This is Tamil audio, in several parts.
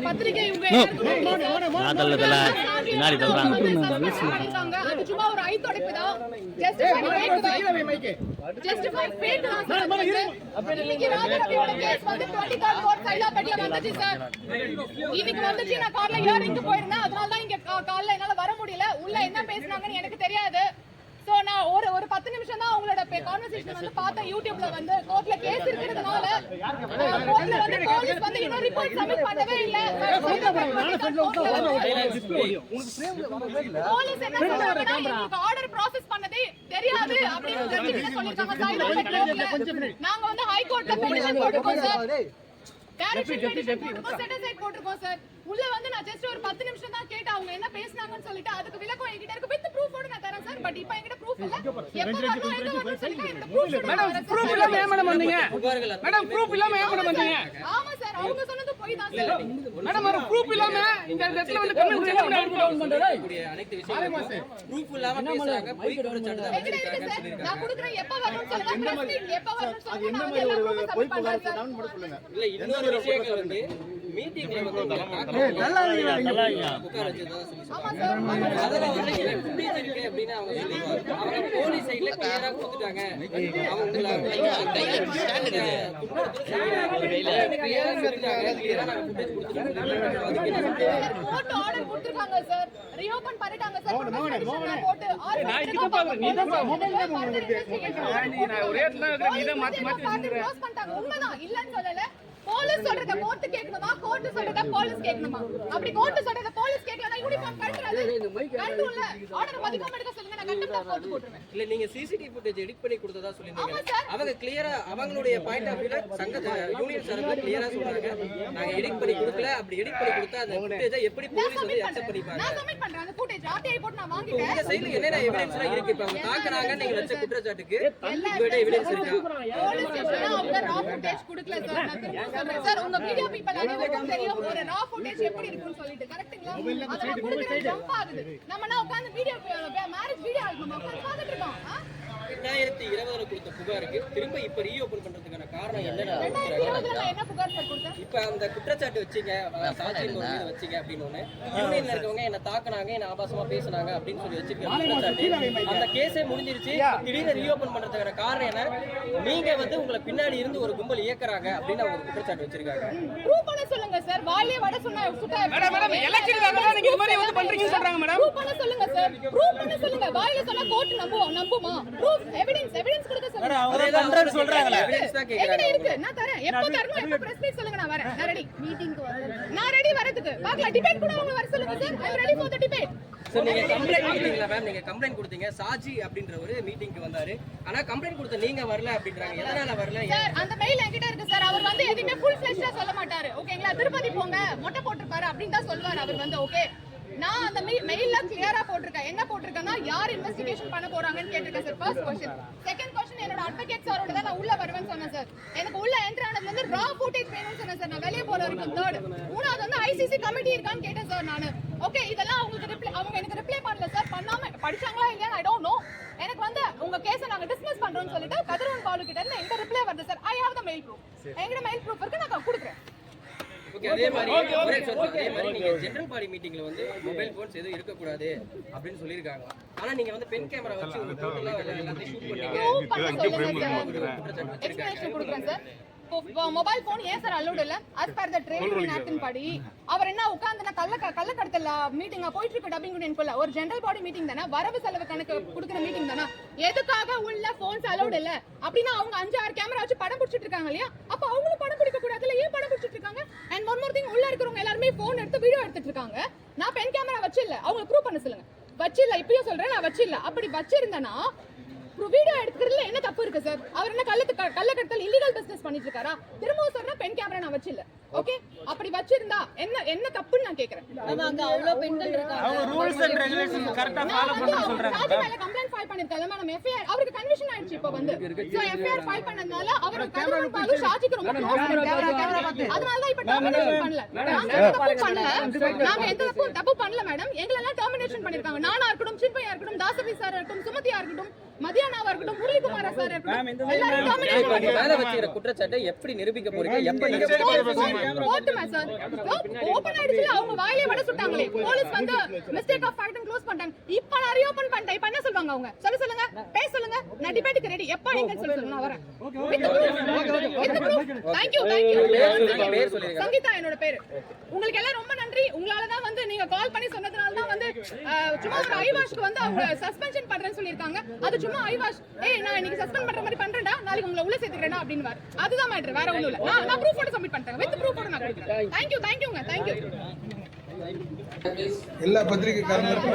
பத்திரிகை அது சும்மா ஒரு ஐ தொடைப்பு தான். ஜஸ்டிஃபை ஃபேக் தான் சார். இன்னைக்கு ராஜரவியோட கேஸ் வந்து 23rd கோர்ட் சைதாப்பேட்ல வந்துச்சு சார். இன்னைக்கு வந்துச்சு. நான் கார்ல இயரிங்க்கு போயிருந்தேன். அதனால தான் இங்க கால்ல என்னால வர முடியல. உள்ள என்ன பேசுனாங்கன்னு எனக்கு தெரியாது. சோ நான் ஒரு 10 நிமிஷம் தான் அவங்களோட கான்வர்சேஷன் வந்து பார்த்தேன். யூடியூப்ல வந்து கோர்ட்ல கேஸ் இருக்கிறதுனால கோர்ட்ல வந்து போலீஸ் வந்து இன்னும் ரிப்போர்ட் சப்மிட் பண்ணவே இல்ல. போலீஸ் என்ன சொல்றாங்கன்னா ஆர்டர் ப்ராசஸ் பண்ணதே தெரியாது அப்படின்னு சொல்லிருக்காங்க. நாங்க வந்து ஹை கோர்ட்ல பெட்டிஷன் போட்டுருக்கோம் சார். போட்டுருக்கோம் சார். உள்ள வந்து நான் ஜஸ்ட் ஒரு 10 நிமிஷம் தான் கேட்டேன் அவங்க என்ன பேசுனாங்கன்னு சொல்லிட்டு அதுக்கு விளக்கம் என்கிட்ட இருக்கு. வித் ப்ரூஃபோட நான் தரேன் சார். பட் இப்போ என்கிட்ட ப்ரூஃப் இல்ல. எப்ப வரணும் எங்க வரணும் சொல்லிட்டு என்கிட்ட ப்ரூஃப் இல்ல. மேடம் ப்ரூஃப் இல்லாம ஏன் மேடம் வந்தீங்க? மேடம் ப்ரூஃப் இல்லாம ஏன் மேடம் வந்தீங்க? ஆமா சார் அவங்க சொன்னது போய் தான் சார். மேடம் ஒரு ப்ரூஃப் இல்லாம இந்த இடத்துல வந்து கமெண்ட் செக் பண்றாங்க. அனைத்து விஷயங்களும் ப்ரூஃப் இல்லாம பேசுறாங்க. போய் குற்றச்சாட்டு தான் வச்சிருக்காங்க. நான் கொடுக்குறேன் எப்ப வரணும் சொல்லுங்க. பிரஸ் எப்ப வரணும் சொல்லுங்க. நான் எல்லா ப்ரூஃப் சப்மிட் பண்றேன் சார். இல்ல இன்னொரு விஷயங்கள் வந்து மீட்டிங்ல வந்து நல்லா புகார் வச்சதா சொல்லி சொன்னாங்க. அதெல்லாம் வந்து ஃபுட்டேஜ் இருக்கு அப்படினா அவங்க சொல்லுவாங்க. அவங்க போலீஸ் சைடுல கிளியரா கொடுத்துட்டாங்க. அவங்க கையில ஸ்டாண்ட் இருக்கு. கிளியரா சொல்லிட்டாங்க. கிளியரா நாங்க ஃபுட்டேஜ் கொடுத்துட்டோம். கோர்ட் ஆர்டர் கொடுத்திருக்காங்க சார். ரீஓபன் பண்ணிட்டாங்க சார். போட்டு நான் இதுக்கு பாக்குறேன். நீ தான் மொபைல்ல நான் ஒரே இடத்துல இருக்கேன். நீ தான் மாத்தி க்ளோஸ் பண்ணிட்டாங்க. உண்மைதான் இல்லன்னு சொல்லல. போலீஸ் சொல்றத கோர்ட் கேட்கணுமா? கோர்ட் சொல்றத போலீஸ் கேட்கணுமா? அப்படி கோர்ட் சொல்றத போலீஸ் கேட்கலனா யூனிஃபார்ம் கழட்டுறது. கழட்டுல ஆர்டர் மதிக்காம எடுக்க சொல்லுங்க. நான் கண்டிப்பா கோர்ட் போட்டுறேன். இல்ல நீங்க சிசிடிவி ஃபுட்டேஜ் எடிட் பண்ணி கொடுத்ததா சொல்லிருந்தீங்க. அவங்க கிளியரா அவங்களுடைய பாயிண்ட் ஆஃப் வியூல சங்கத யூனியன் சார்ல கிளியரா சொல்றாங்க. நாங்க எடிட் பண்ணி கொடுக்கல. அப்படி எடிட் பண்ணி கொடுத்தா அந்த ஃபுட்டேஜை எப்படி போலீஸ் வந்து அக்செப்ட் பண்ணிப்பாங்க? நான் சப்மிட் பண்றேன். அந்த ஃபுட்டேஜ் ஆர்டிஐ போட்டு நான் வாங்கிட்டேன். இந்த சைடுல என்னென்ன எவிடன்ஸ்லாம் இருக்கு? இப்ப அவங்க தாக்குறாங்க நீங்க வச்ச குற்றச்சாட்டுக்கு உங்ககிட்ட எவிடன்ஸ் இருக்கா? போலீஸ் ஸ்டேஷன்ல அவங்க ரா ஃபுட்டேஜ் கொடுக்கல சார். நான் சார் உங்க வீடியோ பீப்பிள் அனைவருக்கும் தெரியும் ஒரு ரா ஃபுட்டேஜ் எப்படி இருக்குன்னு சொல்லிட்டு கரெக்ட்டுங்களா? அதெல்லாம் கொடுக்கறது ஜம்ப் ஆகுது. நம்மனா உட்கார்ந்து வீடியோ மேரேஜ் வீடியோ ஆல்பம் உட்கார்ந்து பார்த்துட்டு இருக்கோம். 2020ல கொடுத்த புகாருக்கு திரும்ப இப்ப ரீஓபன் பண்றதுக்கான காரணம் என்னன்னா 2020ல என்ன புகார் கொடுத்தா? இப்ப அந்த குற்றச்சாட்டு வச்சீங்க சாட்சி மொழி வச்சீங்க அப்படினு ஒண்ணு யூனியன்ல இருக்கவங்க என்ன தாக்குனாங்க என்ன ஆபாசமா பேசுனாங்க அப்படினு சொல்லி வச்சிருக்காங்க. அந்த கேஸே முடிஞ்சிருச்சு. திடீர்னு ரீஓபன் பண்றதுக்கான காரணம் என்ன? நீங்க வந்து உங்களை பின்னாடி இருந்து ஒரு கும்பல் இயக்குறாங்க அப்படின்னு அவங்க குற்றச்சாட்டு வச்சிருக்காங்க. ப்ரூவ் பண்ண சொல்லுங்க சார். வாயிலே வட சொன்னா சுட்டா மேடம் எலெக்ஷனுக்காக நீங்க இந்த மாதிரி வந்து பண்றீங்கன்னு சொல்றாங்க மேடம். ப்ரூவ் பண்ண சொல்லுங்க சார். ப்ரூவ் பண்ண சொல்லுங்க. வாயிலே சொன்னா கோர்ட் நம்புமா? ப்ரூஃப் எவிடன்ஸ் கொடுக்க சொல்லுங்க. அவங்க கண்ட்ரோல் சொல்றாங்களே. எவிடன்ஸ் தான் கேக்குறாங்க. இருக்கு நான் தரேன். எப்ப தரணும் எப்ப பிரஸ் மீட் சொல்லுங்க. நான் வரேன். நான் ரெடி. மீட்டிங்க்கு வரேன். நான் ரெடி வரதுக்கு. பாக்கலாம் டிபேட் கூட அவங்க வர சொல்லுங்க sir. I am ready for the debate. So நீங்க கம்ப்ளைன்ட் கொடுத்தீங்களா மேம்? நீங்க கம்ப்ளைன்ட் கொடுத்தீங்க. சாஜி அப்படிங்கற ஒரு மீட்டிங்க்கு வந்தாரு. ஆனா கம்ப்ளைன்ட் கொடுத்த நீங்க வரல அப்படிங்கறாங்க. எதனால வரல? சார் அந்த மெயில் என்கிட்ட இருக்கு சார். அவர் வந்து எதுமே ஃபுல் ஃப்ளெஷ்டா சொல்ல மாட்டாரு. ஓகேங்களா? திருப்பதி போங்க மொட்டை போட்டுப்பாரு அப்படினு தான் சொல்வார் அவர் வந்து. ஓகே நான் அந்த மெயில்ல கிளியரா போட்டுருக்கேன். என்ன போட்டுருக்கேன்னா யார் இன்வெஸ்டிகேஷன் பண்ண போறாங்கன்னு கேட்டிருக்கேன் sir. First question. Second question என்னோட அட்வொகேட் சாரோட தான் நான் உள்ள வருவேன்னு சொன்னேன் சார். எனக்கு உள்ள என்டர் ஆனதுல இருந்து ரா ஃபுட்டேஜ் வேணும்னு சொன்னேன் சார். நான் வெளிய போற வரைக்கும். தேர்ட் மூணாவது வந்து ஐசிசி கமிட்டி இருக்கான்னு கேட்டேன் சார் நான். ஓகே இதெல்லாம் அவங்க எனக்கு ரிப்ளை பண்ணல சார். பண்ணாம படிச்சாங்களா இல்லையா ஐ டோன்ட் நோ. எனக்கு வந்து உங்க கேஸை நாங்க டிஸ்மிஸ் பண்றோம்னு சொல்லிட்டு கதிரவன் பாலு கிட்ட இருந்து எங்க ரிப்ளை வருது sir. I have the mail proof. எங்க மெயில் ப்ரூஃப் இருக்கு நான் கொடுக்குறேன். ஓகே அதே மாதிரி நீங்க ஜெனரல் பாடி மீட்டிங்ல வந்து மொபைல் போன்ஸ் எதுவும் இருக்க கூடாது அப்படினு சொல்லிருக்காங்க. ஆனா நீங்க வந்து பென் கேமரா வச்சு ஒரு டோட்டலா எல்லாத்தையும் ஷூட் பண்ணீங்க. எக்ஸ்பிளனேஷன் கொடுக்குறேன் சார். மொபைல் போன் ஏன் சார் அலோட் இல்ல? as per the trade union act படி அவர் என்ன உட்கார்ந்து கள்ளக்கடத்தல மீட்டிங்கா போயிட்டு இருக்கு டப்பிங் யூனியன் போல ஒரு ஜெனரல் பாடி மீட்டிங் தானே? வரவு செலவு கணக்கு கொடுக்குற மீட்டிங் தானே? எதுக்காக உள்ள போன்ஸ் அலோட் இல்ல அப்படின்னா அவங்க 5-6 கேமரா வச்சு படம் பிடிச்சிட்டு இருக்காங்க இல்லையா? அப்ப அவங்களும் படம் பிடிக்க கூடாதுல? ஏன் படம் பிடிச்சிட்டு இருக்காங்க? அண்ட் ஒன் மோர் திங் உள்ள இருக்கிறவங்க எல்லாரும் போன் எடுத்து வீடியோ எடுத்துட்டு இருக்காங்க. நான் பென் கேமரா வச்சு இல்ல. அவங்க ப்ரூவ் பண்ண சொல்லுங்க. வச்சு இல்ல. இப்பயும் சொல்றேன் நான் வச்சு இல்ல. அப்படி வச்சிருந்தனா வீடியோ எடுக்கிறதுல என்ன தப்பு இருக்கு சார்? அவர் என்ன கள்ளக்கடத்தல் இல்லீகல் பிசினஸ் பண்ணிட்டு இருக்காரா? திரும்ப சொல்றேன் பென் கேமரா நான் வச்சில்ல. ஓகே அப்படி வச்சிருந்தா என்ன தப்புன்னு நான் கேக்குறேன். அங்க அவ்வளவு பெண்கள் இருக்காங்க. அவங்க ரூல்ஸ் அண்ட் ரெகுலேஷன் கரெக்ட்டா ஃபாலோ பண்ணனும் சொல்றாங்க. ராஜி மேல கம்ப்ளைன்ட் ஃபைல் பண்ணிருக்கல மேடம். எஃப்ஐஆர் அவருக்கு கன்விஷன் ஆயிடுச்சு இப்போ வந்து. சோ எஃப்ஐஆர் ஃபைல் பண்ணனால அவர் கம்ப்ளைன்ட் பாலு ஷாஜிக்கு ரொம்ப கேமரா பார்த்து அதனால தான் இப்போ டெர்மினேஷன் பண்ணல. நாங்க எந்த தப்பு பண்ணல மேடம். எங்களெல்லாம் டெர்மினேஷன் பண்ணிருக்காங்க. நானா இருக்கட்டும், சின்மையா இருக்கட்டும், தாசவி சார் இருக்கட்டும், சுமதியா இருக்கட்டும், மதியானாவா இருக்கட்டும், முரளிகுமாரா சார் யாரா இருக்கட்டும் எல்லாரும் terminate மேல வச்சிருக்கிற குற்றச்சாட்டை எப்படி நிரூபிக்க போறீங்க? எப்ப நீங்க போட்டுமா சார் ஓபன் ஆயிடுச்சு. அவங்க வாயிலே வட சுட்டாங்களே, போலீஸ் வந்து மிஸ்டேக் ஆஃப் ஃபேக்ட் க்ளோஸ் பண்ணிட்டாங்க. இப்போ நான் ரீஓபன் பண்ணிட்டேன். இப்போ என்ன சொல்வாங்க அவங்க? சொல்லுங்க, பேச சொல்லுங்க. நான் டிபேட்டுக்கு ரெடி. எப்ப நீங்க சொல்லுங்க, நான் வரேன். தேங்க் யூ சங்கீதா என்னோட பேரு. உங்களுக்கு எல்லாம் ரொம்ப நன்றி. உங்களால தான் வந்து நீங்க கால் பண்ணி சொன்னதனால தான் வந்து சும்மா ஒரு ஐவாஷ்க்கு வந்து அவங்க சஸ்பென்ஷன் பண்றேன்னு சொல்லிருக்காங்க. அது சும்மா ஐவாஷ் நான் இன்னைக்கு சஸ்பெண்ட் பண்ற மாதிரி பண்றேன்டா, நாளைக்கு உங்களை உள்ள சேர்த்துக்கிறேன் அப்படின்னு வாரு. அதுதான் மேட்டர், வேற ஒண்ணும் இல்ல. நான் ப்ரூஃப் போட்டு சப்மிட் பண்ணிட்டேன். வித் ப்ரூஃப் போட்டு நான் கொடுக்கிறேன். தேங்க்யூங்க. தேங்க்யூ எல்லா பத்திரிகைக்காரர்களுக்கும்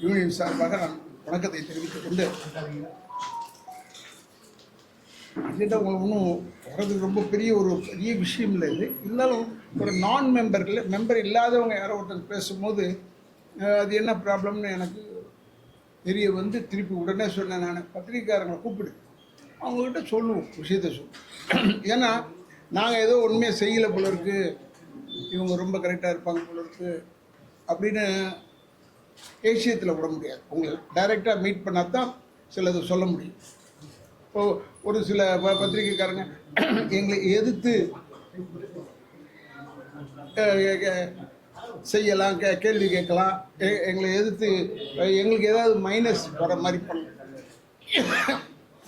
யூனியன் சார்பாக நான் வணக்கத்தை தெரிவித்துக் கொண்டு, அதுதான் உங்களுக்கு ஒன்றும் வர்றதுக்கு ரொம்ப பெரிய விஷயம் இல்லை. இது இருந்தாலும் ஒரு மெம்பர் இல்லாதவங்க யாரோ ஒருத்தர் பேசும்போது அது என்ன ப்ராப்ளம்னு எனக்கு தெரிய வந்து திருப்பி உடனே சொன்னேன். நான் பத்திரிகைக்காரங்களை கூப்பிடு, அவங்கக்கிட்ட சொல்லுவோம், விஷயத்த சொல்லுவோம். ஏன்னா நாங்கள் ஏதோ உண்மையை செய்யலை போல இருக்குது, இவங்க ரொம்ப கரெக்டாக இருப்பாங்க போல இருக்குது அப்படின்னு ஏசியத்தில் விட முடியாது. உங்களை டைரெக்டாக மீட் பண்ணால் தான் சிலது சொல்ல முடியும். இப்போது ஒரு சில பத்திரிகைக்காரங்க எங்களை எதிர்த்து செய்யலாம், கேள்வி கேட்கலாம், எங்களை எதிர்த்து எங்களுக்கு ஏதாவது மைனஸ் வர மாதிரி பண்ணலாம்.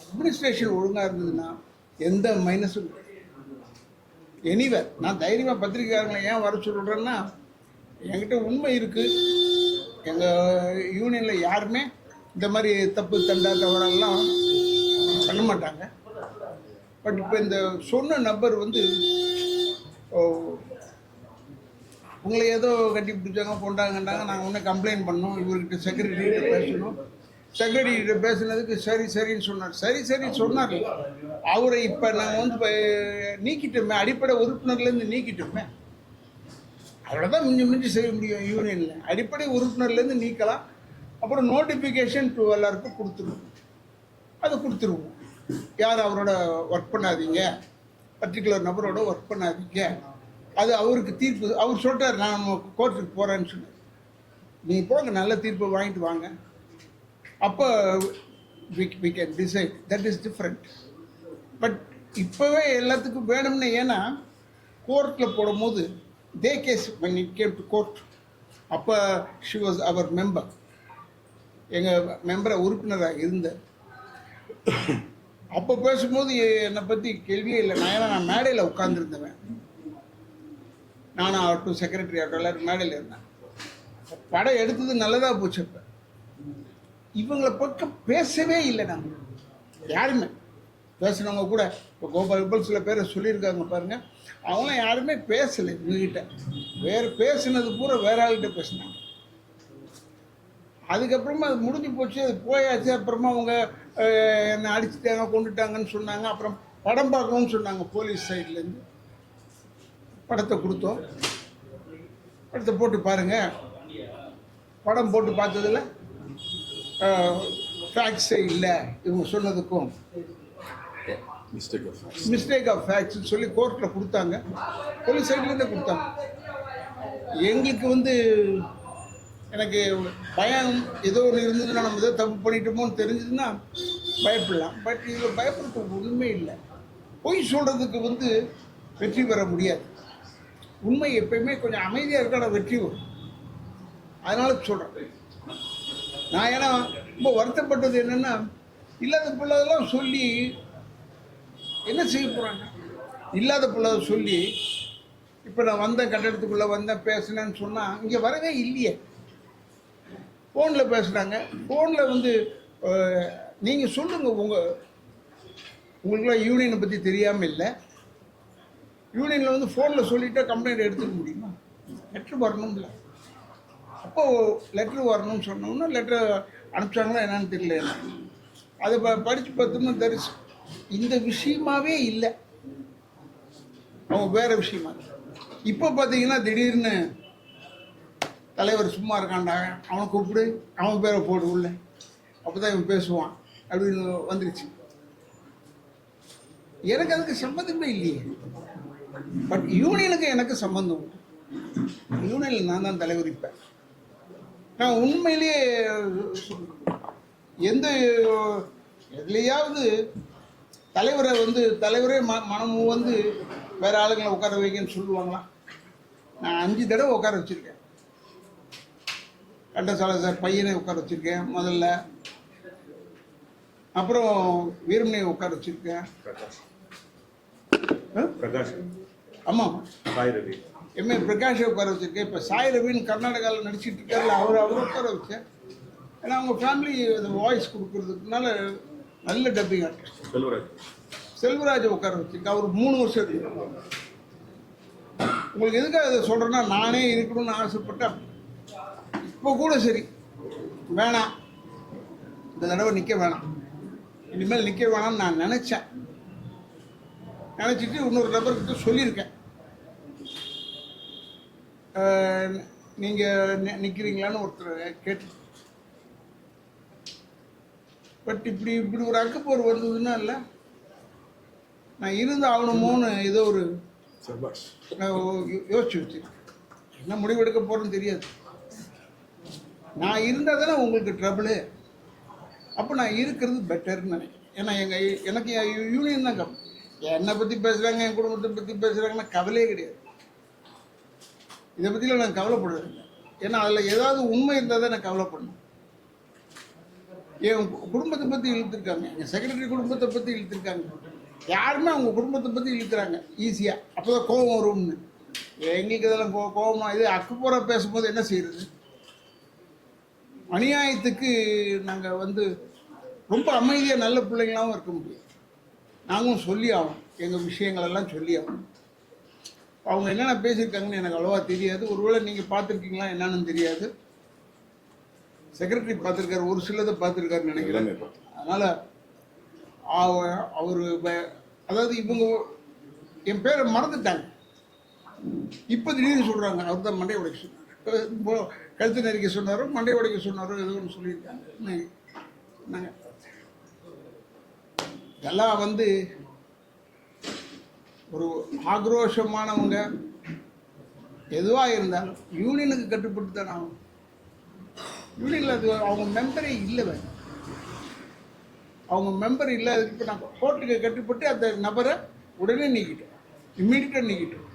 அட்மினிஸ்ட்ரேஷன் ஒழுங்காக இருந்ததுன்னா எந்த மைனஸும் எனிவேர். நான் தைரியமாக பத்திரிகைக்காரங்களை ஏன் வர சொல்கிறேன்னா, என்கிட்ட உண்மை இருக்குது. எங்கள் யூனியனில் யாருமே இந்த மாதிரி தப்பு தண்டா தவறெல்லாம் பண்ண மாட்டாங்க. பட் இப்போ இந்த சொன்ன நபர் வந்து உங்களை ஏதோ கட்டி பிடிச்சாங்க கொண்டாங்கண்டாங்க, நாங்கள் ஒன்று கம்ப்ளைண்ட் பண்ணோம், இவர்கிட்ட செக்ரட்டரிகிட்ட பேசணும். செக்ரட்டரிகிட்ட பேசுனதுக்கு சரின்னு சொன்னார். சரின்னு சொன்னார். அவரை இப்போ நாங்கள் வந்து நீக்கிட்டோமே, அடிப்படை உறுப்பினர்லேருந்து நீக்கிட்டோமே. அவ்வளோதான் மிஞ்சி செய்ய முடியும் யூனியனில். அடிப்படை உறுப்பினர்லேருந்து நீக்கலாம். அப்புறம் நோட்டிஃபிகேஷன் டு எல்லாருக்கும் கொடுத்துருவோம். அதை கொடுத்துருவோம். யார் அவரோட ஒர்க் பண்ணாதீங்க, பர்டிகுலர் நபரோட ஒர்க் பண்ணாதீங்க, அது அவருக்கு தீர்ப்பு. அவர் சொல்லிட்டார், நான் கோர்ட்டுக்கு போகிறேன்னு சொன்னார். நீங்கள் போங்க, நல்ல தீர்ப்பு வாங்கிட்டு வாங்க, அப்போ we can decide. that is different. But இப்போவே எல்லாத்துக்கும் வேணும்னு, ஏன்னா கோர்ட்டில் போடும்போது தே case when it came to court, அப்போ she was our member, எங்கள் மெம்பரை உறுப்பினராக இருந்தார். அப்போ பேசும்போது என்னை பற்றி கேள்வியே இல்லை. நான் மேடையில் உட்காந்துருந்தவன், நானும் ஆகட்டும் செக்ரட்டரி ஆகட்டும் எல்லாரும் மேடையில் இருந்தேன். படம் எடுத்தது நல்லதாக போச்சு. இப்போ இவங்களை பக்கம் பேசவே இல்லை. நாங்கள் யாருமே பேசுனவங்க கூட இப்போ கோபால் சில பேரை சொல்லியிருக்காங்க பாருங்கள், அவங்களாம் யாருமே பேசலை இவங்ககிட்ட. பேசுனது பூரா வேற ஆள்கிட்ட பேசினாங்க. அதுக்கப்புறமா அது முடிஞ்சு போச்சு, அது போயாச்சு. அப்புறமா அவங்க என்னை அடிச்சுட்டாங்க, கொண்டுட்டாங்கன்னு சொன்னாங்க. அப்புறம் படம் பார்க்கணும்னு சொன்னாங்க. போலீஸ் சைட்லேருந்து படத்தை கொடுத்தோம். படத்தை போட்டு பாருங்கள். படம் போட்டு பார்த்ததில் ஃபேக்ட்ஸே இல்லை, இவங்க சொன்னதுக்கும் மிஸ்டேக் ஆஃப் ஃபேக்ட்ஸ்ன்னு சொல்லி கோர்ட்டில் கொடுத்தாங்க. போலீஸ் சைட்லேருந்தே கொடுத்தாங்க. எங்களுக்கு வந்து எனக்கு பயம் ஏதோ ஒன்று இருந்ததுன்னா, நம்ம ஏதோ தப்பு பண்ணிட்டோமோன்னு தெரிஞ்சதுன்னா பயப்படலாம். பட் இதில் பயப்படுறதுக்கு உண்மை இல்லை. பொய் சொல்கிறதுக்கு வந்து வெற்றி பெற முடியாது. உண்மை எப்பயுமே கொஞ்சம் அமைதியாக இருக்கான வெற்றி வரும். அதனால சொல்கிறேன் நான். ஏன்னா ரொம்ப வருத்தப்பட்டது என்னென்னா, இல்லாத பிள்ளைதெல்லாம் சொல்லி என்ன செய்ய போகிறாங்க. இல்லாத பிள்ளை சொல்லி இப்போ நான் வந்தேன், கட்டடத்துக்குள்ளே வந்தேன், பேசினேன்னு சொன்னால் இங்கே வரவே இல்லையே. ஃபோனில் பேசுகிறாங்க. ஃபோனில் வந்து நீங்கள் சொல்லுங்கள், உங்களுக்குலாம் யூனியனை பற்றி தெரியாமல் இல்லை. யூனியனில் வந்து ஃபோனில் சொல்லிவிட்டா கம்ப்ளைண்ட் எடுத்துக்க முடியுமா? லெட்ரு வரணும்ல. அப்போது லெட்ரு வரணும்னு சொன்னோம்னா லெட்ரு அனுப்பிச்சாங்களா என்னன்னு தெரியல. அதை படித்து பார்த்தோம்னா தெரிச்சு இந்த விஷயமாவே இல்லை, அவங்க வேறு விஷயமா. இப்போ பார்த்தீங்கன்னா திடீர்னு தலைவர் சும்மா இருக்காண்டா, அவனை கூப்பிடு, அவன் பேரை போடு உள்ள, அப்போ தான் இவன் பேசுவான் அப்படின்னு வந்துருச்சு. எனக்கு அதுக்கு சம்மந்தமே இல்லையே. பட் யூனியனுக்கு எனக்கு சம்மந்தம் உண்டு. யூனியனில் நான் தான் தலைவர். இப்போ நான் உண்மையிலேயே எந்த எதுலையாவது தலைவரே மனமும் வந்து வேற ஆளுங்களை உட்கார வைக்கன்னு சொல்லுவாங்களா? நான் 5 தடவை உட்கார வச்சிருக்கேன். கண்டசாலை சார் பையனை உட்கார வச்சிருக்கேன் முதல்ல, அப்புறம் வீரமணியை உட்கார வச்சிருக்கேன். ஆமாம், எம்ஏ பிரகாஷை உட்கார வச்சிருக்கேன். இப்போ சாய் ரவின்னு கர்நாடகாவில் நடிச்சிட்டு இருக்காரு, அவர் உட்கார வச்சேன். ஏன்னா அவங்க ஃபேமிலி அந்த வாய்ஸ் கொடுக்கறதுக்குனால நல்ல டப்பிங் ஆர்டிஸ்ட் செல்வராஜை உட்கார வச்சிருக்கேன். அவர் 3 வருஷம் இருக்கு. உங்களுக்கு எதுக்காக அதை சொல்கிறேன்னா, நானே இருக்கணும்னு ஆசைப்பட்டேன். இப்போ கூட சரி வேணாம், இந்த தடவை நிற்க வேணாம், இனிமேல் நிற்க வேணாம்னு நான் நினச்சிட்டு இன்னொரு நபர்கிட்ட சொல்லியிருக்கேன். நீங்கள் நிற்கிறீங்களான்னு ஒருத்தர் கேட்டு, பட் இப்படி ஒரு அக்கப்போர் வந்ததுன்னா இல்லை, நான் இருந்து ஆகணுமோன்னு ஏதோ ஒரு யோசிச்சு வச்சுருக்கேன். என்ன முடிவெடுக்க போகிறேன்னு தெரியாது. நான் இருந்தால் தானே உங்களுக்கு ட்ரபிளு. அப்போ நான் இருக்கிறது பெட்டர்னு நினைக்கிறேன். ஏன்னா எனக்கு யூனியன் தான் கவலை. என்னை பற்றி பேசுகிறாங்க, என் குடும்பத்தை பற்றி பேசுகிறாங்கன்னா கவலையே கிடையாது. இதை பற்றிலாம் நான் கவலைப்படுறதில்லை. ஏன்னா அதில் ஏதாவது உண்மை இருந்தால் தான் நான் கவலைப்படணும். என் குடும்பத்தை பற்றி இழுத்துருக்காங்க, எங்கள் செக்ரட்டரி குடும்பத்தை பற்றி இழுத்துருக்காங்க. யாருமே அவங்க குடும்பத்தை பற்றி இழுக்கிறாங்க ஈஸியாக. அப்போ தான் கோபம் வரும்னு. எங்களுக்கு இதெல்லாம் கோபமாக இது அக்கப்போரா பேசும்போது என்ன செய்கிறது? அநியாயத்துக்கு நாங்கள் வந்து ரொம்ப அமைதியாக நல்ல பிள்ளைங்களாகவும் இருக்க முடியும். நாங்களும் சொல்லி ஆகணும், எங்கள் விஷயங்களெல்லாம் சொல்லி ஆகணும். அவங்க என்னென்ன பேசியிருக்காங்கன்னு எனக்கு அவ்வளோவா தெரியாது. ஒருவேளை நீங்கள் பார்த்துருக்கீங்களா என்னன்னு தெரியாது. செக்ரட்டரி பார்த்துருக்காரு, ஒரு சிலதை பார்த்துருக்காருன்னு நினைக்கிறேன். அதனால் அவர் அதாவது இவங்க என் பேரை மறந்துட்டாங்க. இப்போ திடீர்னு சொல்கிறாங்க அவர் தான் மண்டை உடைக்க சொன்னார், கழுத்து நெறிக்க சொன்னாரோ மண்டை உடைக்க சொன்னாரோ ஏதோ ஒன்று சொல்லியிருக்காங்க. நாங்கள் இதெல்லாம் வந்து ஒரு ஆக்ரோஷமானவங்க எதுவாக இருந்தாலும் யூனியனுக்கு கட்டுப்பட்டு தானே ஆகும். யூனியனில் அது அவங்க மெம்பரே இல்லை, அவங்க மெம்பர் இல்லை. அதுக்கு இப்போ நான் கோர்ட்டுக்கு கட்டுப்பட்டு அந்த நபரை உடனே நீக்கிட்டோம், இம்மீடியட்டாக நீக்கிட்டோம்.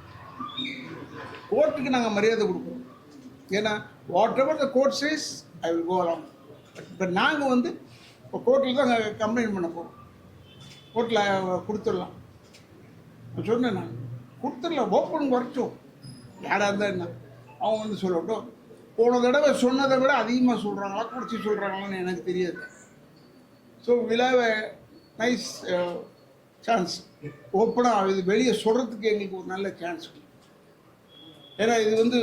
கோர்ட்டுக்கு நாங்கள் மரியாதை கொடுப்போம். ஏன்னா whatever the court says I will go along. இப்போ நாங்கள் வந்து இப்போ கோர்ட்டில் தான் கம்ப்ளைண்ட் பண்ண போகிறோம். கோர்ட்டில் கொடுத்துடலாம் சொன்னேன், நான் கொடுத்துடலாம், ஓப்பன் குறைச்சோம். யாராக இருந்தால் என்ன அவங்க வந்து சொல்லட்டும். போன தடவை சொன்னதை விட அதிகமாக சொல்கிறாங்களா குறைச்சி சொல்கிறாங்களான்னு எனக்கு தெரியாது. So will have a nice chance. ஓப்பனாக இது வெளியே சொல்கிறதுக்கு எங்களுக்கு ஒரு நல்ல சான்ஸ். ஏன்னா இது வந்து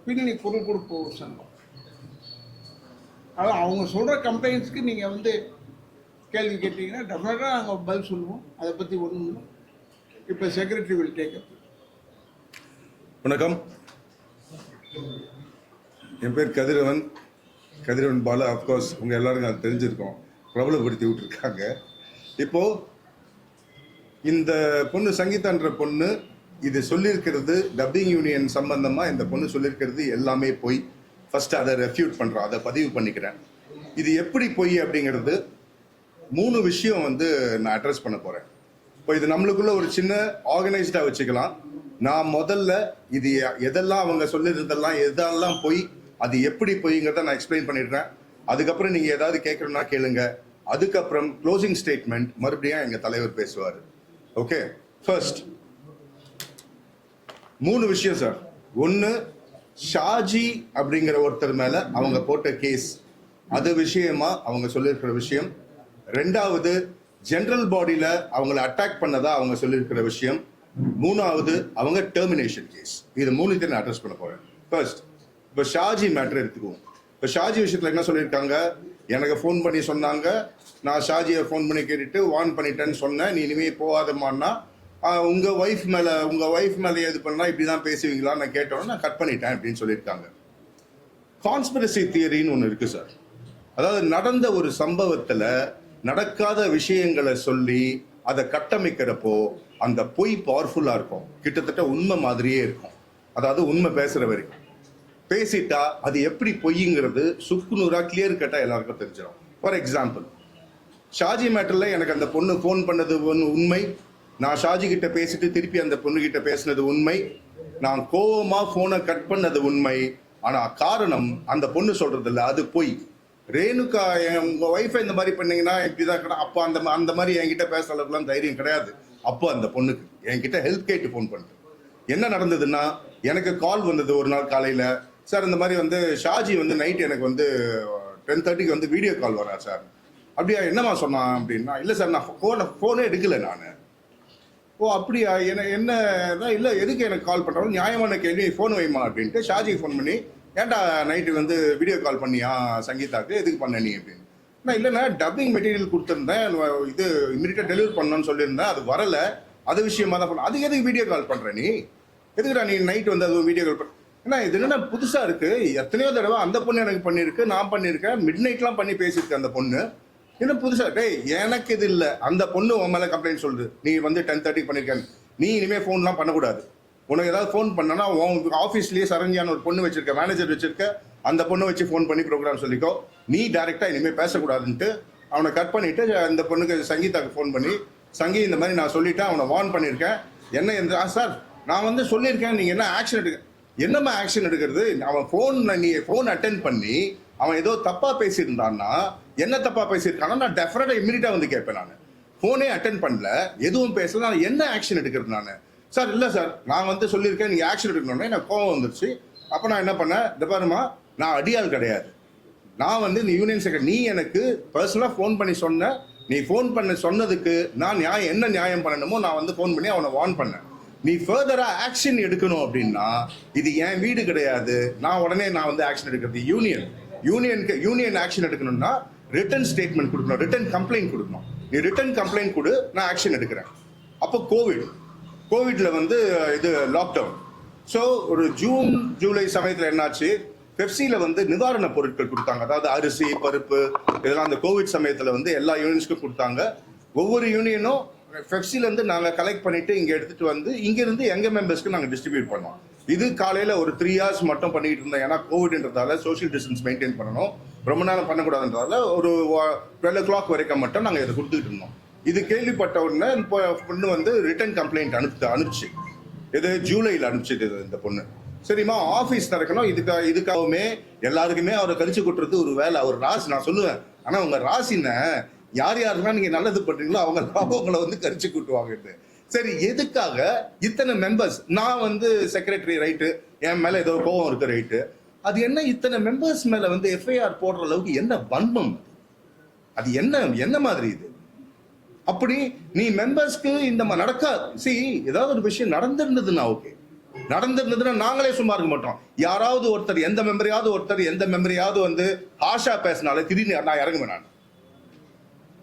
பின்னணி பொருள் கொடுப்ப ஒரு சங்கம். அதான் அவங்க சொல்கிற கம்ப்ளைண்ட்ஸ்க்கு நீங்கள் வந்து கேள்வி கேட்டீங்கன்னா டெஃபினட்டாக நாங்கள் பதில் சொல்லுவோம். அதை பற்றி ஒன்றும் இல்லை. இப்போ செக்ரட்டரி வில் டேக் அப். வணக்கம், என் பேர் கதிரவன் பாலா. அஃப்கோர்ஸ் உங்கள் எல்லாருக்கும் அது தெரிஞ்சிருக்கோம், பிரபலப்படுத்தி விட்டுருக்காங்க. இப்போது இந்த பொண்ணு சங்கீதான்ற பொண்ணு இது சொல்லியிருக்கிறது டப்பிங் யூனியன் சம்பந்தமாக இந்த பொண்ணு சொல்லியிருக்கிறது எல்லாமே போய். ஃபஸ்ட்டு அதை ரெஃப்யூட் பண்ணுறோம், அதை பதிவு பண்ணிக்கிறேன். இது எப்படி போய் அப்படிங்கிறது 3 விஷயம் வந்து நான் அட்ரஸ் பண்ண போகிறேன். இப்போ இது நம்மளுக்குள்ள ஒரு சின்ன ஆர்கனைஸ்டாக வச்சுக்கலாம். நான் முதல்ல இது எதெல்லாம் அவங்க சொல்லியிருந்தெல்லாம் எதெல்லாம் போய் அது எப்படி போய்ங்கிறத நான் எக்ஸ்பிளைன் பண்ணிடுறேன். அதுக்கப்புறம் நீங்கள் ஏதாவது கேட்குறோன்னா கேளுங்க. அதுக்கப்புறம் க்ளோசிங் ஸ்டேட்மெண்ட் மறுபடியும் எங்கள் தலைவர் பேசுவார். ஓகே, ஃபர்ஸ்ட் 3 விஷயம் சார். 1, ஷாஜி அப்படிங்கிற ஒருத்தர் மேலே அவங்க போட்ட கேஸ், அது விஷயமா அவங்க சொல்லியிருக்கிற விஷயம். 2வது, ஜெனரல் பாடியில் அவங்கள அட்டாக் பண்ணதா அவங்க சொல்லியிருக்கிற விஷயம். 3வது, அவங்க டெர்மினேஷன் கேஸ். இது 3 நான் அட்ரஸ் பண்ண போகிறேன். ஃபர்ஸ்ட், இப்போ ஷாஜி மேட்டர் எடுத்துக்குவோம். இப்போ ஷாஜி விஷயத்தில் என்ன சொல்லியிருக்காங்க, எனக்கு ஃபோன் பண்ணி சொன்னாங்க, நான் ஷாஜியை ஃபோன் பண்ணி கேட்டுட்டு வார்ன் பண்ணிட்டேன்னு சொன்னேன், நீ இனிமேல் போகாதம்மான்னா உங்கள் ஒய்ஃப் மேலே இது பண்ணால் இப்படி தான் பேசுவீங்களா நான் கேட்டோன்னு நான் கட் பண்ணிட்டேன் அப்படின்னு சொல்லியிருக்காங்க. கான்ஸ்பிரசி தியரின்னு ஒன்று இருக்குது சார். அதாவது நடந்த ஒரு சம்பவத்தில் நடக்காத விஷயங்களை சொல்லி அதை கட்டமைக்கிறப்போ அந்த பொய் பவர்ஃபுல்லாக இருக்கும், கிட்டத்தட்ட உண்மை மாதிரியே இருக்கும். அதாவது உண்மை பேசுகிற வரைக்கும் பேசிட்டா அது எப்படி பொய்ங்கிறது சுக்குநூறாக கிளியர் கட்டாக எல்லாருக்கும் தெரிஞ்சிடும். ஃபார் எக்ஸாம்பிள், ஷாஜி மேட்டர்ல எனக்கு அந்த பொண்ணு ஃபோன் பண்ணது உண்மை, நான் ஷாஜி கிட்ட பேசிட்டு திருப்பி அந்த பொண்ணு கிட்ட பேசினது உண்மை, நான் கோவமா போனை கட் பண்ணது உண்மை. ஆனா காரணம் அந்த பொண்ணு சொல்றது இல்ல, அது பொய். ரேணுகா உங்க ஒய்ஃபை இந்த மாதிரி பண்ணீங்கன்னா இப்படிதான், அப்போ அந்த மாதிரி என்கிட்ட பேச அளவுக்குலாம் தைரியம் கிடையாது. அப்போ அந்த பொண்ணுக்கு என்கிட்ட ஹெல்ப் கேட்டு ஃபோன் பண்ணிட்டு என்ன நடந்ததுன்னா, எனக்கு கால் வந்தது ஒரு நாள் காலையில, சார் இந்த மாதிரி வந்து ஷாஜி வந்து நைட் எனக்கு வந்து 10:30க்கு வந்து வீடியோ கால் வரா சார். அப்படியா, என்னம்மா சொன்னான் அப்படின்னா, இல்லை சார் நான் ஃபோனே எடுக்கல நான். ஓ அப்படியா, என்ன இல்லை எதுக்கு எனக்கு கால் பண்ணுறாலும் நியாயமான கேள்வி, ஃபோன் வைமா அப்படின்ட்டு ஷாஜிக்கு ஃபோன் பண்ணி, ஏன்டா நைட்டு வந்து வீடியோ கால் பண்ணியா சங்கீதாக்கு, எதுக்கு பண்ண நீ அப்படின்னு. நான் இல்லைண்ணா டப்பிங் மெட்டீரியல் கொடுத்துருந்தேன், இது இமீடியட்டாக டெலிவரி பண்ணணும்னு சொல்லியிருந்தேன், அது வரலை, அது விஷயமா தான் பண்ண. அதுக்கு எதுக்கு வீடியோ கால் பண்ணுற நீ, எதுக்குடா நீ நைட் வந்து அது வீடியோ கால் பண்ண. ஏன்னா இது என்னன்னா புதுசாக இருக்குது, எத்தனையோ தடவை அந்த பொண்ணு எனக்கு பண்ணியிருக்கு, நான் பண்ணியிருக்கேன், மிட் நைட்லாம் பண்ணி பேசியிருக்கேன் அந்த பொண்ணு. என்ன புதுசாக, டேய் எனக்கு இது இல்லை, அந்த பொண்ணு உன் மேலே கம்ப்ளைண்ட் சொல்லுது, நீ வந்து 10:30 பண்ணியிருக்கேன், நீ இனிமேல் ஃபோன்லாம் பண்ணக்கூடாது. உனக்கு ஏதாவது ஃபோன் பண்ணனா உன் ஆஃபீஸ்லேயே சரஞ்சியான ஒரு பொண்ணு வச்சிருக்க, மேனேஜர் வச்சிருக்க, அந்த பொண்ணை வச்சு ஃபோன் பண்ணி ப்ரோக்ராம் சொல்லிக்கோ, நீ டேரெக்டாக இனிமேல் பேசக்கூடாதுன்ட்டு அவனை கட் பண்ணிவிட்டு அந்த பொண்ணுக்கு சங்கீதாவுக்கு ஃபோன் பண்ணி, சங்கி இந்த மாதிரி நான் சொல்லிட்டேன், அவனை வார்ன் பண்ணியிருக்கேன், என்ன எந்த சார் நான் வந்து சொல்லியிருக்கேன், நீங்கள் என்ன ஆக்ஷன் எடுக்க, என்னம்மா ஆக்ஷன் எடுக்கிறது. அவன் நீ ஃபோன் அட்டென்ட் பண்ணி அவன் ஏதோ தப்பாக பேசியிருந்தான்னா, என்ன தப்பாக பேசியிருக்கானா நான் டெஃபினட்டாக இமீடியட்டாக வந்து கேட்பேன். நான் ஃபோனே அட்டென்ட் பண்ணல, எதுவும் பேசல, நான் என்ன ஆக்ஷன் எடுக்கிறது நான். சார் இல்லை சார் நான் வந்து சொல்லியிருக்கேன் நீங்கள் ஆக்ஷன் எடுக்கணுன்னே எனக்கு கோவம் வந்துருச்சு. அப்போ நான் என்ன பண்ணேன், இந்த பாருமா நான் அடியாள் கிடையாது, நான் வந்து இந்த யூனியன் செக்ரட்டரி, நீ எனக்கு பர்சனலாக ஃபோன் பண்ணி சொன்ன, நீ ஃபோன் பண்ண சொன்னதுக்கு நான் என்ன நியாயம் பண்ணணுமோ நான் வந்து ஃபோன் பண்ணி அவனை வார்ன் பண்ணேன். நீ ஃபர்தராக ஆக்ஷன் எடுக்கணும் அப்படின்னா இது என் வீடு கிடையாது, நான் உடனே நான் வந்து ஆக்ஷன் எடுக்கிறது. யூனியன் ஆக்ஷன் எடுக்கணும்னா ரிட்டன் ஸ்டேட்மெண்ட் கொடுக்கணும், ரிட்டன் கம்ப்ளைண்ட் கொடுக்கணும். நீ ரிட்டன் கம்ப்ளைண்ட் கொடு, நான் ஆக்ஷன் எடுக்கிறேன். அப்போ கோவிட்ல வந்து இது லாக்டவுன். ஸோ ஒரு ஜூன் ஜூலை சமயத்தில் என்னாச்சு, பெப்சியில் வந்து நிவாரண பொருட்கள் கொடுத்தாங்க, அதாவது அரிசி பருப்பு இதெல்லாம் அந்த கோவிட் சமயத்தில் வந்து எல்லா யூனியன்ஸ்க்கும் கொடுத்தாங்க. ஒவ்வொரு யூனியனும் பெப்சிலேருந்து நாங்கள் கலெக்ட் பண்ணிட்டு இங்கே எடுத்துட்டு வந்து இங்கேருந்து எங்கள் மெம்பர்ஸ்க்கு நாங்கள் டிஸ்ட்ரிபியூட் பண்ணோம். இது காலையில் ஒரு 3 hours மட்டும் பண்ணிட்டு இருந்தோம், ஏன்னா கோவிட்ன்றதால சோஷியல் டிஸ்டன்ஸ் மெயின்டைன் பண்ணணும், ரொம்ப நேரம் பண்ணக்கூடாதுன்றதால ஒரு 12 o'clock வரைக்கும் மட்டும் நாங்கள் இதை கொடுத்துட்டு இருந்தோம். இது கேள்விப்பட்ட உடனே பொண்ணு வந்து ரிட்டன் கம்ப்ளைண்ட் அனுப்பிச்சு, இது ஜூலையில் அனுப்பிச்சிது இந்த பொண்ணு. சரிம்மா ஆஃபீஸ் திறக்கணும், இதுக்காகவுமே எல்லாருக்குமே அவரை கழிச்சு கொட்டுறது ஒரு வேலை, அவர் ராசி. நான் சொல்லுவேன், ஆனால் உங்கள் ராசின்னு யார் யாருன்னா நீங்கள் நல்லது பண்ணுறீங்களோ அவங்கள வந்து கழிச்சு கூட்டுவாங்க. சரி எதுக்காக இத்தனை மெம்பர்ஸ், நான் வந்து செக்ரட்டரி ரைட்டு, என் மேலே ஏதோ கோவம் இருக்கு ரைட்டு, அது என்ன இத்தனை மெம்பர்ஸ் மேலே வந்து எஃப்ஐஆர் போடுற அளவுக்கு என்ன வன்மம், அது என்ன மாதிரி இது. அப்படி நீ மெம்பர்ஸ்க்கு இந்த மாதிரி நடக்காது. ஏதாவது ஒரு விஷயம் நடந்திருந்ததுன்னா ஓகே, நடந்திருந்ததுன்னா நாங்களே சும்மா இருக்க மாட்டோம். யாராவது ஒருத்தர் எந்த மெம்பரையாவது வந்து ஆஷா பேசினாலே திடீர்னு நான் இறங்குவேன். நான்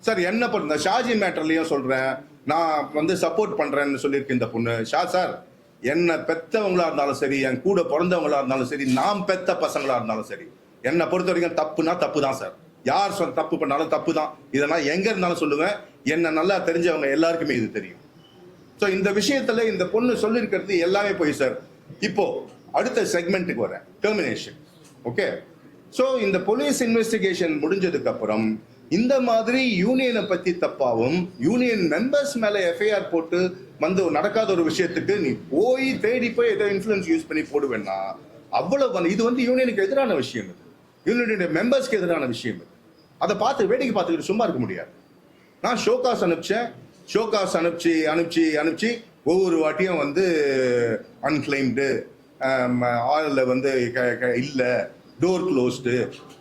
சார் என்ன பண்ணுற ஷாஜி மேட்டர்லையும் சொல்கிறேன், நான் வந்து சப்போர்ட் பண்ணுறேன்னு சொல்லியிருக்கேன் இந்த பொண்ணு. சார் என்னை பெற்றவங்களா இருந்தாலும் சரி, என் கூட பிறந்தவங்களா இருந்தாலும் சரி, நான் பெத்த பசங்களா இருந்தாலும் சரி, என்னை பொறுத்த வரைக்கும் தப்புனா தப்பு தான் சார். யார் தப்பு பண்ணாலும் தப்பு தான், இதெல்லாம் எங்கே இருந்தாலும் சொல்லுவேன். என்னை நல்லா தெரிஞ்சவங்க எல்லாருக்குமே இது தெரியும். ஸோ இந்த விஷயத்துல இந்த பொண்ணு சொல்லியிருக்கிறது எல்லாமே போய் சார். இப்போ அடுத்த செக்மெண்ட்டுக்கு வரேன், டெர்மினேஷன். ஓகே, ஸோ இந்த போலீஸ் இன்வெஸ்டிகேஷன் முடிஞ்சதுக்கு அப்புறம் இந்த மாதிரி யூனியனை பத்தி தப்பாவும் யூனியன் மெம்பர்ஸ் மேல எஃப்ஐஆர் போட்டு வந்து நடக்காத ஒரு விஷயத்துக்கு நீ தேடி போய் ஏதோ இன்ஃப்ளூயன்ஸ் யூஸ் பண்ணி போடுவேன்னா அவ்வளவு இது வந்து யூனியனுக்கு எதிரான விஷயம், இது யூனியனுடைய மெம்பர்ஸ்க்கு எதிரான விஷயம். அதை பார்த்து வேடிக்கை பார்த்துக்கிட்டு சும்மா இருக்க முடியாது. நான் ஷோகாஸ் அனுப்பிச்சேன், ஷோகாஸ் அனுப்பிச்சு ஒவ்வொரு வாட்டியும் வந்து அன்கிளைம்டு, ஆளில் வந்து இல்லை, டோர் க்ளோஸ்டு,